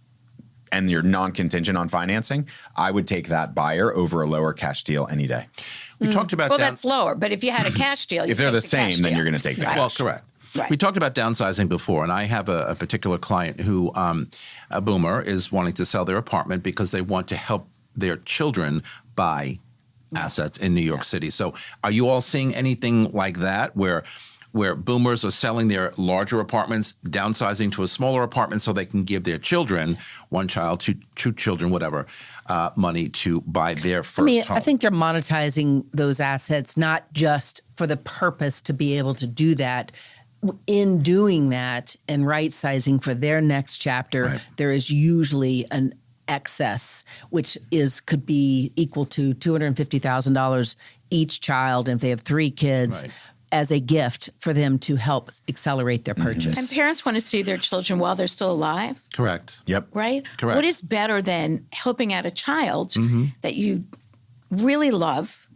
and you're non-contingent on financing, I would take that buyer over a lower cash deal any day. We talked about Well, that's lower, but if you had a cash deal, if they're the same, then you're going to take the cash. Well, correct. Right. We talked about downsizing before, and I have a particular client who, a boomer, is wanting to sell their apartment because they want to help their children buy assets in New York City. So are you all seeing anything like that where boomers are selling their larger apartments, downsizing to a smaller apartment so they can give their children, one child, two children, whatever, money to buy their first home? I think they're monetizing those assets not just for the purpose to be able to do that. In doing that and right-sizing for their next chapter, there is usually an excess, which could be equal to $250,000 each child, and if they have 3 kids, as a gift for them to help accelerate their purchase. And parents want to see their children while they're still alive. Correct. Yep. Right? Correct. What is better than helping out a child that you really love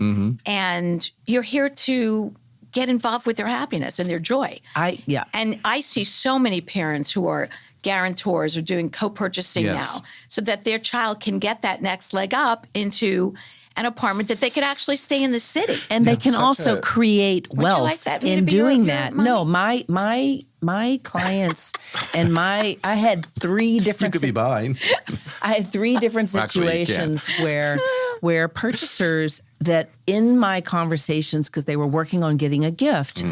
and you're here to get involved with their happiness and their joy? And I see so many parents who are guarantors or doing co-purchasing now so that their child can get that next leg up into an apartment that they could actually stay in the city. And they can also create wealth in doing that. No, my clients and I had 3 different. You could be buying. I had 3 different situations where purchasers that in my conversations, because they were working on getting a gift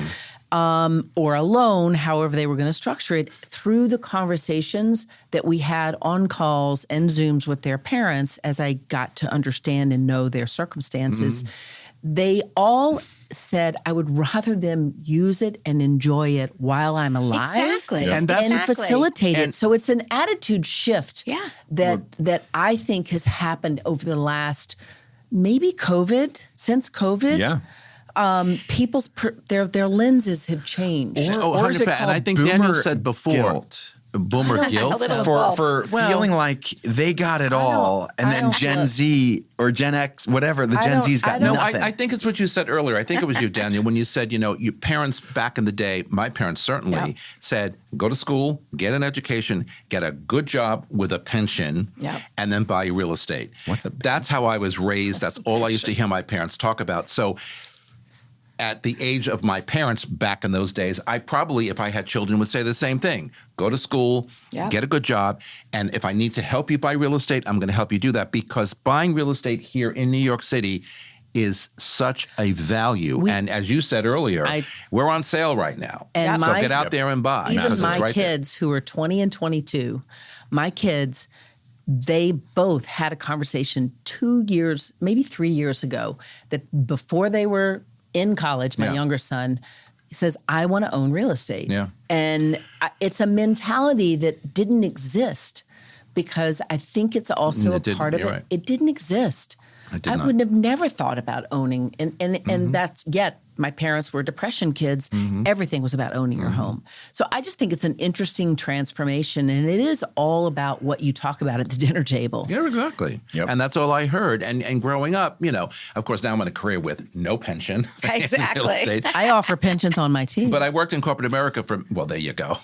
or a loan, however they were going to structure it, through the conversations that we had on calls and Zooms with their parents, as I got to understand and know their circumstances, they all said, I would rather them use it and enjoy it while I'm alive. Exactly. And facilitate it. So it's an attitude shift that I think has happened over the last, maybe since COVID. People's their lenses have changed. Or is it called, and I think Daniel said before, guilt? Boomer guilt? For feeling like they got it all, and then Gen Z or Gen X, whatever, Gen Z's got nothing. I think it's what you said earlier. I think it was you, Daniel, when you said, your parents back in the day, my parents certainly said, go to school, get an education, get a good job with a pension, and then buy real estate. That's how I was raised. That's all I used to hear my parents talk about. So at the age of my parents back in those days, I probably, if I had children, would say the same thing. Go to school, get a good job, and if I need to help you buy real estate, I'm going to help you do that, because buying real estate here in New York City is such a value. And as you said earlier, we're on sale right now. And so get out there and buy. Even my kids who are 20 and 22, my kids, they both had a conversation 2 years, maybe 3 years ago, that before they were in college, my younger son says, I want to own real estate. And it's a mentality that didn't exist, because I think it's also a part of it. Right. It didn't exist. I wouldn't have never thought about owning. And that's, yet my parents were Depression kids. Everything was about owning your home. So I just think it's an interesting transformation. And it is all about what you talk about at the dinner table. Yeah, exactly. And that's all I heard. And growing up, of course, now I'm in a career with no pension. Exactly. I offer pensions on my team. But I worked in corporate America well, there you go.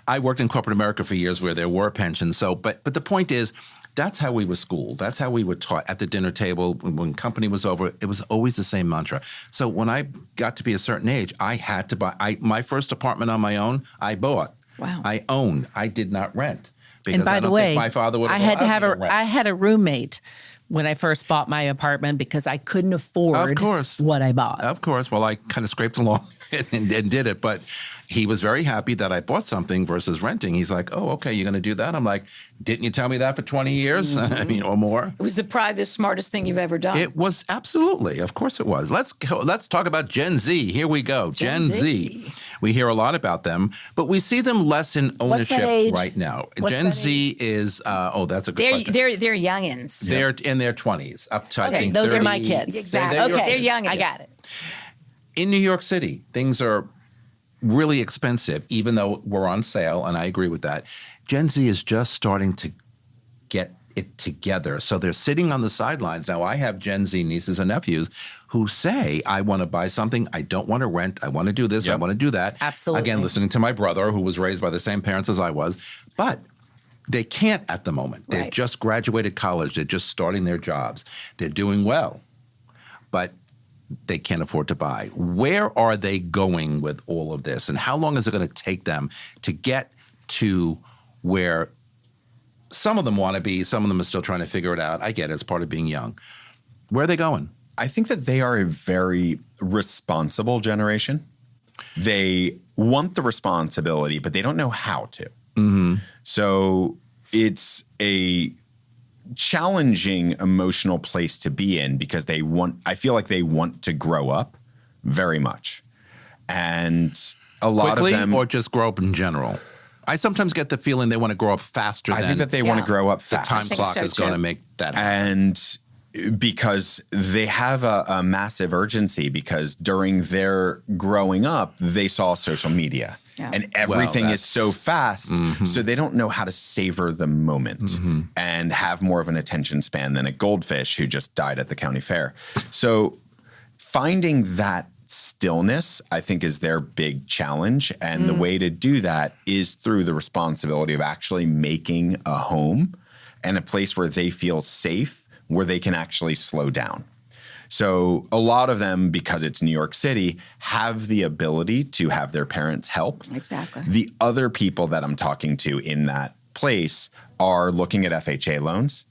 I worked in corporate America for years where there were pensions. So, but the point is, that's how we were schooled. That's how we were taught at the dinner table. When company was over, it was always the same mantra. So when I got to be a certain age, I had to buy. My first apartment on my own, I bought. Wow. I owned. I did not rent. Because and by I don't the way, think my father would have I had a roommate when I first bought my apartment because I couldn't afford what I bought. Of course. Well, I kind of scraped along and did it. But he was very happy that I bought something versus renting. He's like, oh, okay, you're going to do that? I'm like, didn't you tell me that for 20 years? Or more? It was probably the smartest thing you've ever done. It was, absolutely. Of course it was. Let's talk about Gen Z. Here we go. Gen Z. We hear a lot about them, but we see them less in ownership age? right now. What's Gen that Z is, that's a good question. They're youngins. They're in their 20s, up to, I Okay, think, those are 30. my kids. Exactly. They're your Okay, kids. they're youngins. I got it. In New York City, things are really expensive, even though we're on sale, and I agree with that. Gen Z is just starting to get it together. So they're sitting on the sidelines. Now, I have Gen Z nieces and nephews who say, I want to buy something. I don't want to rent. I want to do this. I want to do that. Absolutely. Again, listening to my brother, who was raised by the same parents as I was. But they can't at the moment. They've Right. just graduated college. They're just starting their jobs. They're doing well, but they can't afford to buy. Where are they going with all of this? And how long is it going to take them to get to where some of them want to be, some of them are still trying to figure it out? I get it. It's part of being young. Where are they going? I think that they are a very responsible generation. They want the responsibility, but they don't know how to. So it's a challenging emotional place to be in because I feel like they want to grow up very much. And a lot Quickly, of them, or just grow up in general? I sometimes get the feeling they want to grow up faster I than think that they want to grow up the fast. time think clock so, is going too. to make that happen. And because they have a massive urgency because during their growing up, they saw social media. Yeah. And everything is so that's- fast, so they don't know how to savor the moment and have more of an attention span than a goldfish who just died at the county fair. So finding that stillness, I think, is their big challenge. And the way to do that is through the responsibility of actually making a home and a place where they feel safe, where they can actually slow down. So a lot of them, because it's New York City, have the ability to have their parents help. Exactly. The other people that I'm talking to in that place are looking at FHA loans.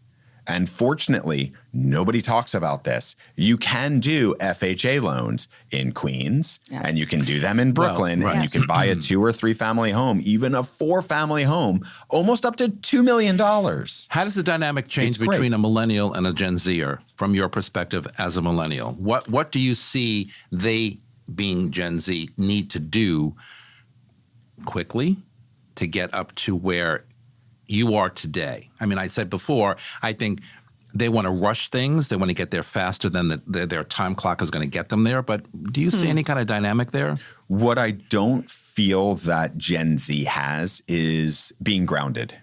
And fortunately, nobody talks about this. You can do FHA loans in Queens, Yeah. and you can do them in Brooklyn, right. and you can buy a 2 or 3 family home, even a 4 family home, almost up to $2 million. How does the dynamic change It's great. between a millennial and a Gen Zer from your perspective as a millennial? What do you see they, being Gen Z, need to do quickly to get up to where you are today? I mean, I said before, I think they want to rush things. They want to get there faster than their time clock is going to get them there. But do you see any kind of dynamic there? What I don't feel that Gen Z has is being grounded.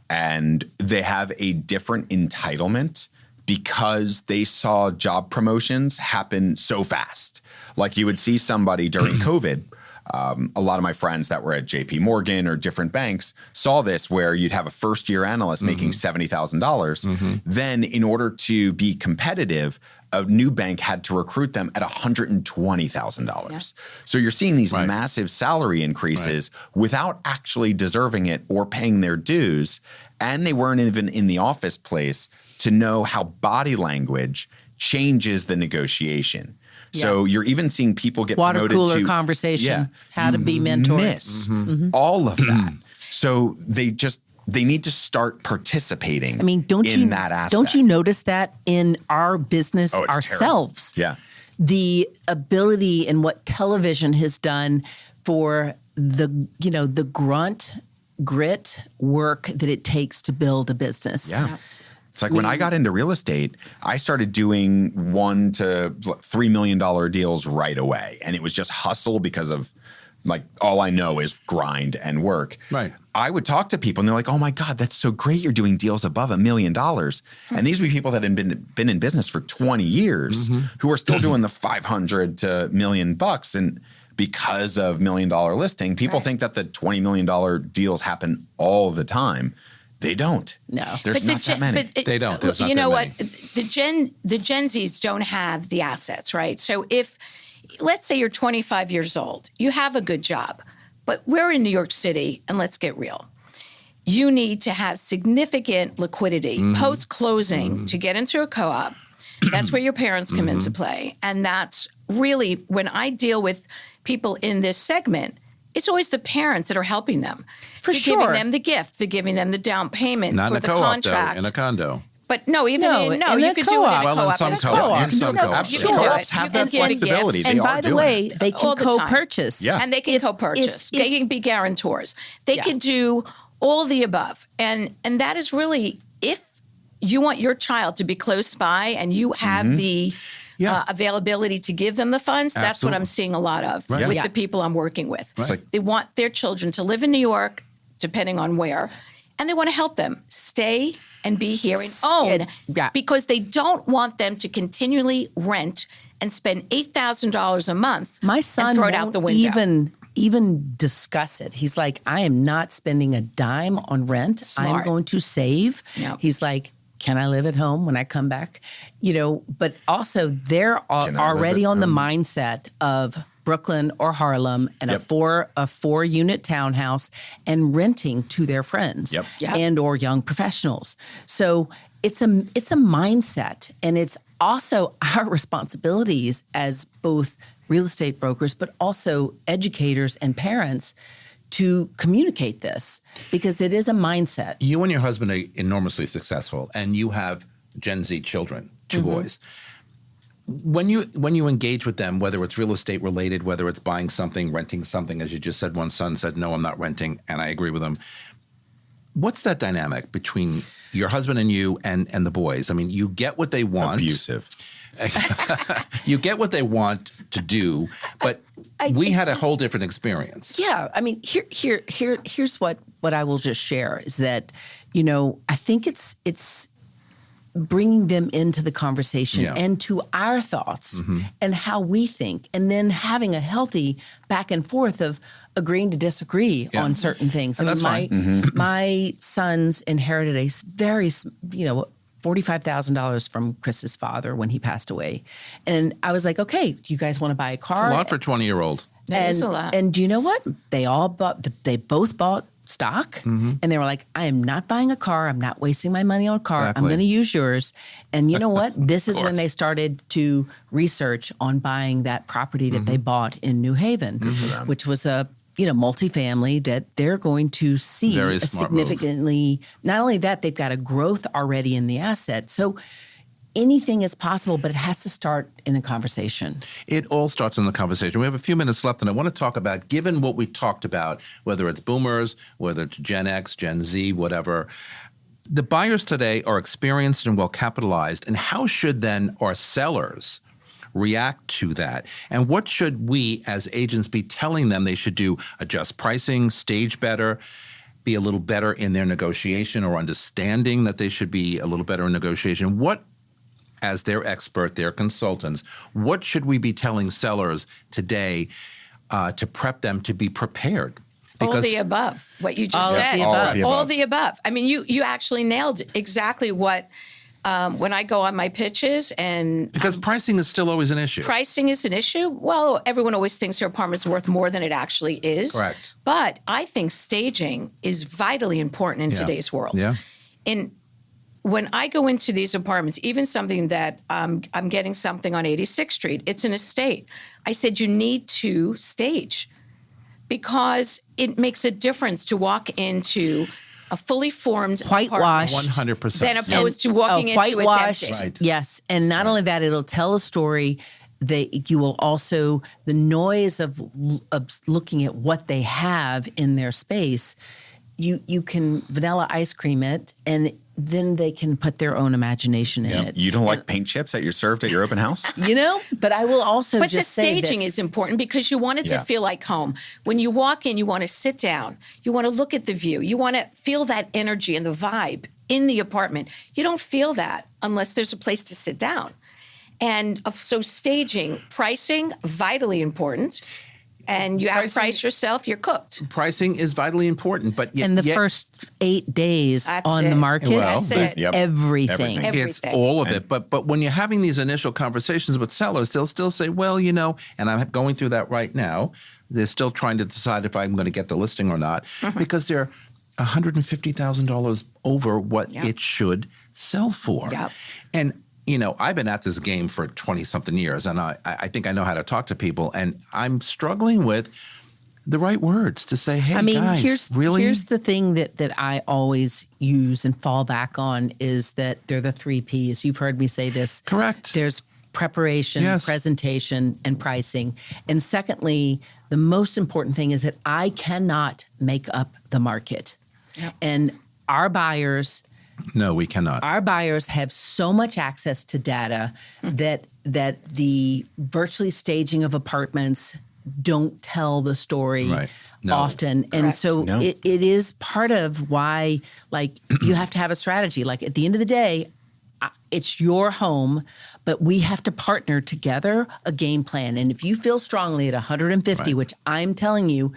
And they have a different entitlement because they saw job promotions happen so fast. Like you would see somebody during COVID. A lot of my friends that were at JP Morgan or different banks saw this where you'd have a first-year analyst making $70,000. Then in order to be competitive, a new bank had to recruit them at $120,000. Yeah. So you're seeing these Right. massive salary increases without actually deserving it or paying their dues. And they weren't even in the office place to know how body language changes the negotiation. So you're even seeing people get Water promoted cooler to conversation, how to be mentored. miss all of that. So they need to start participating. I mean, don't in that aspect. don't you notice that in our business Oh, it's ourselves? terrible. Yeah. The ability and what television has done for the grit work that it takes to build a business. Yeah. It's like when I got into real estate, I started doing $1 to $3 million deals right away. And it was just hustle because of like all I know is grind and work. Right. I would talk to people and they're like, oh my God, that's so great. You're doing deals above $1 million. And these were people that had been in business for 20 years who are still doing the 500 to $1 million bucks. And because of $1 million listing, people think that the $20 million deals happen all the time. They don't. No. There's not that many. They don't. There's not you that know many. what? The Gen Zs don't have the assets, right? So if, let's say you're 25 years old, you have a good job, but we're in New York City, and let's get real. You need to have significant liquidity post-closing to get into a co-op. That's where your parents come into play. And that's really, when I deal with people in this segment, it's always the parents that are helping them. For They're sure. giving them the gift. They're giving them the down payment Not for in a the co-op, contract. though, in a condo. But no, even No, you in could a do it in co-op. a Well, in co-op. some as co-op, well. in some co-ops, You sure. can do Co-ops it. have You that can give a flexibility. gift. They And are by the doing way, it. they All can the time. co-purchase. Yeah. And they can co-purchase. They can be guarantors. They can do all the above. And that is really, if you want your child to be close by and you have the availability to give them the funds, that's what I'm seeing a lot of with Yeah. the people I'm working with. Right. They want their children to live in New York, depending on where, and they want to help them stay and be here and own because they don't want them to continually rent and spend $8,000 a month My son and throw it won't out the window. even discuss it. He's like, I am not spending a dime on rent. I'm Smart. going to save. Yep. He's like, can I live at home when I come back? But also they're Can I live already at on the home? mindset of Brooklyn or Harlem and a four unit townhouse and renting to their friends Yep. and or young professionals. So it's a mindset, and it's also our responsibilities as both real estate brokers, but also educators and parents to communicate this, because it is a mindset. You and your husband are enormously successful, and you have Gen Z children, 2 boys. When you engage with them, whether it's real estate related, whether it's buying something, renting something, as you just said, one son said, no, I'm not renting, and I agree with him. What's that dynamic between your husband and you and the boys? I mean, you get what they want. Abusive. You get what they want to do, but we had a whole different experience. Yeah, I mean, here's what I will just share is that, I think it's bringing them into the conversation and to our thoughts and how we think, and then having a healthy back and forth of agreeing to disagree on certain things. And that's fine. My sons inherited a very, $45,000 from Chris's father when he passed away. And I was like, okay, do you guys want to buy a car? It's a lot for a 20-year-old. That is a lot. And do you know what? They both bought stock, and they were like, I am not buying a car. I'm not wasting my money on a car. Exactly. I'm going to use yours. And you know what? This is when course. they started to research on buying that property that they bought in New Haven, which was a multifamily that they're going to see Very a smart move. significantly. Not only that, they've got a growth already in the asset. So anything is possible, but it has to start in a conversation. It all starts in the conversation. We have a few minutes left, and I want to talk about, given what we talked about, whether it's boomers, whether it's Gen X, Gen Z, whatever, the buyers today are experienced and well capitalized, and how should then our sellers react to that? And what should we as agents be telling them they should do? Adjust pricing, stage better, be a little better in their negotiation, or understanding that they should be a little better in negotiation? What, as their expert, their consultants, what should we be telling sellers today to prep them to be prepared? All the above, what you just All of said. the above. All the above. I mean, you actually nailed exactly what, when I go on my pitches and Because pricing is still always an issue. pricing is an issue. Well, everyone always thinks their apartment's worth more than it actually is. Correct. But I think staging is vitally important in today's world. Yeah. When I go into these apartments, even something that I'm getting something on 86th Street, it's an estate. I said, you need to stage because it makes a difference to walk into a fully formed Whitewashed. apartment 100%. than opposed to walking into it's whitewashed. empty. Right. Yes, and not only that, it'll tell a story. You will also, the noise of looking at what they have in their space, you can vanilla ice cream it, and then they can put their own imagination in it. You don't like paint chips that you're served at your open house? But I will also But the just say staging that is important because you want it to feel like home. When you walk in, you want to sit down. You want to look at the view. You want to feel that energy and the vibe in the apartment. You don't feel that unless there's a place to sit down. And so staging, pricing, vitally important. And you outprice yourself, you're cooked. Pricing is vitally important, but yet, in the first 8 days That's on the it. market Well, is That's it. everything. Everything. it's everything. all of it. But when you're having these initial conversations with sellers, they'll still say, well, and I'm going through that right now. They're still trying to decide if I'm going to get the listing or not because they're $150,000 over what it should sell for. Yep. And I've been at this game for 20-something years, and I think I know how to talk to people. And I'm struggling with the right words to say, hey, I mean, guys, here's the thing that I always use and fall back on is that they're the 3 Ps. You've heard me say this. Correct. There's preparation, Yes. presentation, and pricing. And secondly, the most important thing is that I cannot make up the market. Yep. And our buyers No, we cannot. Our buyers have so much access to data that the virtually staging of apartments don't tell the story Right. No. often. And Correct. so No. it is part of why, like, you have to have a strategy. Like, at the end of the day, it's your home, but we have to partner together a game plan. And if you feel strongly at 150, Right. which I'm telling you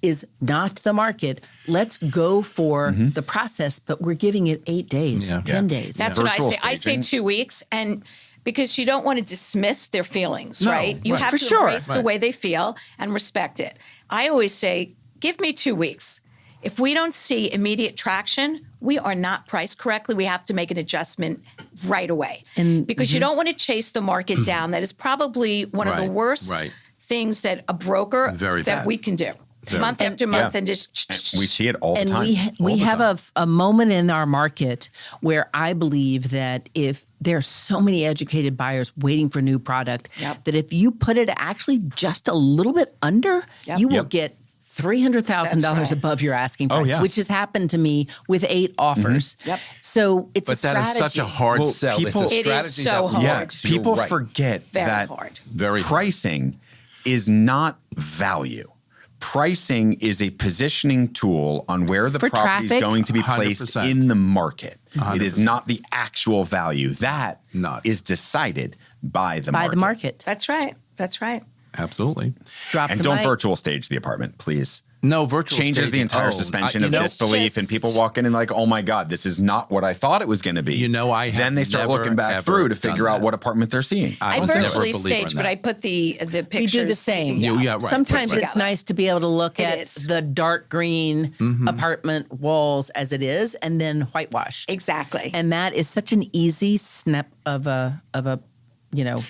is not the market, let's go for the process, but we're giving it 8 days, Yeah. 10 days. That's what I Virtual say. I say staging. 2 weeks, and because you don't want to dismiss their feelings, No, right? You right. have For to sure. embrace the Right. way they feel and respect it. I always say, give me 2 weeks. If we don't see immediate traction, we are not priced correctly. We have to make an adjustment right away. And- because you don't want to chase the market down. That is probably one of the Right, worst right. things that a broker Very that bad. we can do. Month after month, and just We see it all the And time. we All the have time. a moment in our market where I believe that if there's so many educated buyers waiting for new product, Yep. that if you put it actually just a little bit under, Yep. you will Yep. get $300,000 That's right. above your asking price, yeah. which has happened to me with 8 offers. Yep. So it's But a that strategy. is such a hard Well, sell. people- It's a It is strategy so that hard. Yeah, You're people right. forget Very that hard. Very hard. pricing is not value. Pricing is a positioning tool on where the For property is traffic? going to be placed 100%. in the market. It is not the actual value. That Not. is decided by the by market. the market. That's right. That's right. Absolutely. Drop And the don't mic. virtual stage the apartment, please. No, virtual Changes the staging. entire Oh, suspension you of know, disbelief, and just- people walk in and like, oh my God, this is not what I thought it was going to be. You know, I have then they start never, looking back ever through to done figure out that. what apartment they're seeing. I was never a virtually believer stage, in but that. I put the pictures. We do the same. Yeah, right. Sometimes Right. it's nice to be able to look It at is. the dark green apartment walls as it is, and then whitewashed. Exactly. And that is such an easy snap of a All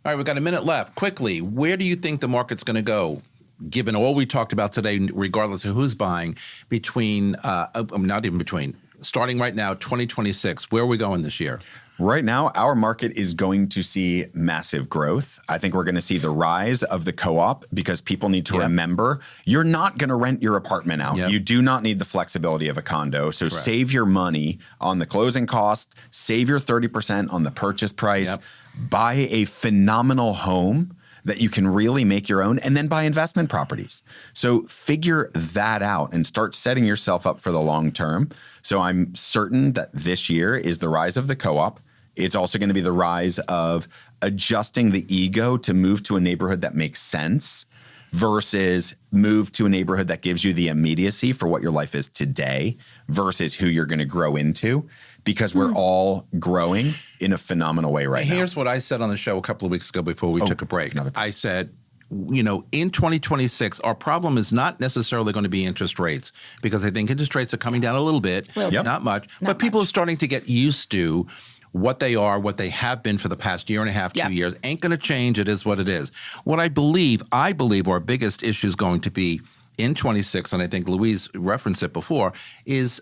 right, we've got a minute left. Quickly, where do you think the market's going to go, given all we talked about today, regardless of who's buying, not even between, starting right now, 2026, where are we going this year? Right now, our market is going to see massive growth. I think we're going to see the rise of the co-op because people need to Yep. remember you're not going to rent your apartment out. Yep. You do not need the flexibility of a condo. So save your money on the closing cost, save your 30% on the purchase price, Yep. buy a phenomenal home that you can really make your own, and then buy investment properties. So figure that out and start setting yourself up for the long term. So I'm certain that this year is the rise of the co-op. It's also going to be the rise of adjusting the ego to move to a neighborhood that makes sense versus move to a neighborhood that gives you the immediacy for what your life is today versus who you're going to grow into, because we're all growing in a phenomenal way right now. Here's what I said on the show a couple of weeks ago before we took a break. I said, in 2026, our problem is not necessarily going to be interest rates, because I think interest rates are coming down a little bit, Yep. not much, but people are starting to get used to what they are, what they have been for the past year and a half, 2 Yep. years. Ain't going to change. It is what it is. What I believe our biggest issue is going to be in 26, and I think Louise referenced it before, is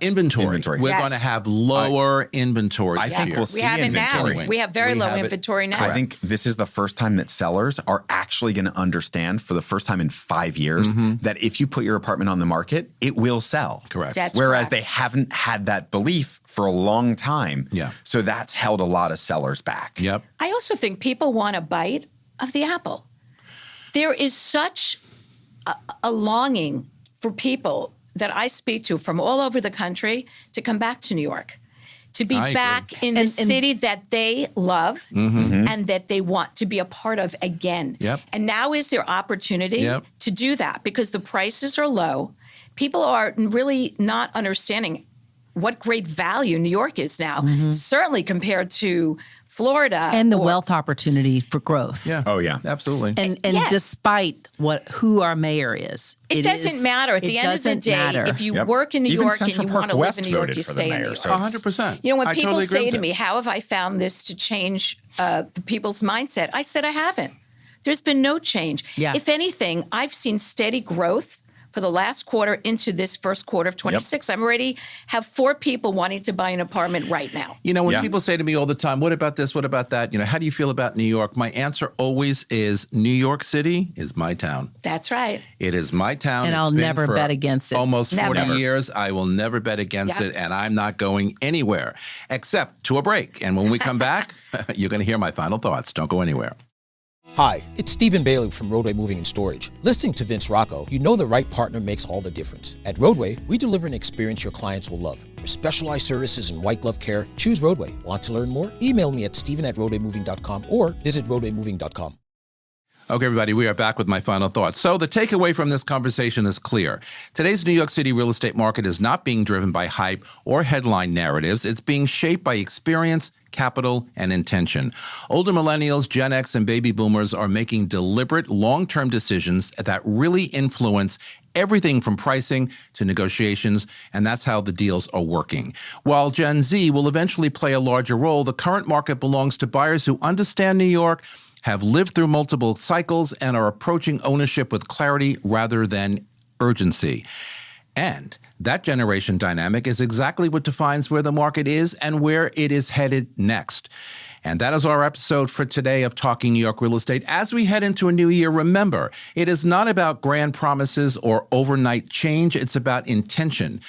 inventory. Inventory. We're Yes. going to have lower inventory. I this think year. we'll see we have it now. inventory. We have very We low have it. inventory now. I think this is the first time that sellers are actually going to understand for the first time in 5 years that if you put your apartment on the market, it will sell. Correct. That's Whereas correct. they haven't had that belief for a long time. Yeah. So that's held a lot of sellers back. Yep. I also think people want a bite of the apple. There is such a longing for people that I speak to from all over the country to come back to New York, to be I agree. back in the city that they love and that they want to be a part of again. Yep. And now is their opportunity Yep. to do that because the prices are low. People are really not understanding what great value New York is now, certainly compared to Florida. and the or- wealth opportunity for growth. Yeah. Oh, yeah. Absolutely. And Yes. despite who our mayor is, It doesn't is- matter. At it the end of the doesn't day, matter. if you Yep. work in New Even York and Central you Park want to live West in New York, voted you for the stay in New mayor, York. so it's- 100%. You know, when I people totally agree say with to you. me, how have I found this to change the people's mindset? I said, I haven't. There's been no change. Yeah. If anything, I've seen steady growth for the last quarter into this first quarter of 26. I'm already have 4 people wanting to buy an apartment right now. You know, when people say to me all the time, what about this? What about that? You know, how do you feel about New York? My answer always is New York City is my town. That's right. It is my town. And It's I'll been never for bet against it. Almost 40 Never. years. I will never bet against it, and I'm not going anywhere except to a break. And when we come back, you're going to hear my final thoughts. Don't go anywhere. Hi, it's Stephen Bailey from Roadway Moving and Storage. Listening to Vince Rocco, you know the right partner makes all the difference. At Roadway, we deliver an experience your clients will love. For specialized services and white glove care, choose Roadway. Want to learn more? Email me at steven@roadwaymoving.com or visit roadwaymoving.com. Okay, everybody, we are back with my final thoughts. So the takeaway from this conversation is clear. Today's New York City real estate market is not being driven by hype or headline narratives. It's being shaped by experience, capital, and intention. Older millennials, Gen X, and baby boomers are making deliberate, long-term decisions that really influence everything from pricing to negotiations, and that's how the deals are working. While Gen Z will eventually play a larger role, the current market belongs to buyers who understand New York, have lived through multiple cycles, and are approaching ownership with clarity rather than urgency. And that generation dynamic is exactly what defines where the market is and where it is headed next. And that is our episode for today of Talking New York Real Estate. As we head into a new year, remember, it is not about grand promises or overnight change. It's about intention.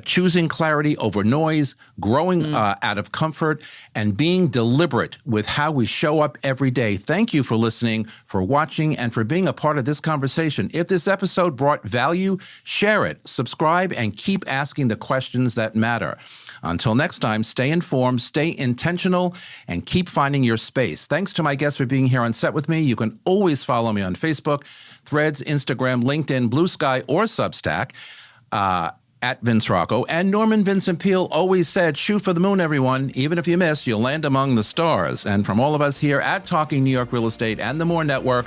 Choosing clarity over noise, growing out of comfort, and being deliberate with how we show up every day. Thank you for listening, for watching, and for being a part of this conversation. If this episode brought value, share it, subscribe, and keep asking the questions that matter. Until next time, stay informed, stay intentional, and keep finding your space. Thanks to my guests for being here on set with me. You can always follow me on Facebook, Threads, Instagram, LinkedIn, Blue Sky, or Substack. At Vince Rocco. And Norman Vincent Peale always said, shoot for the moon, everyone. Even if you miss, you'll land among the stars. And from all of us here at Talking New York Real Estate and the More Network,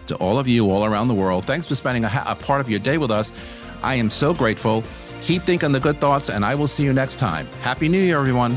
to all of you all around the world, thanks for spending a part of your day with us. I am so grateful. Keep thinking the good thoughts, and I will see you next time. Happy New Year, everyone.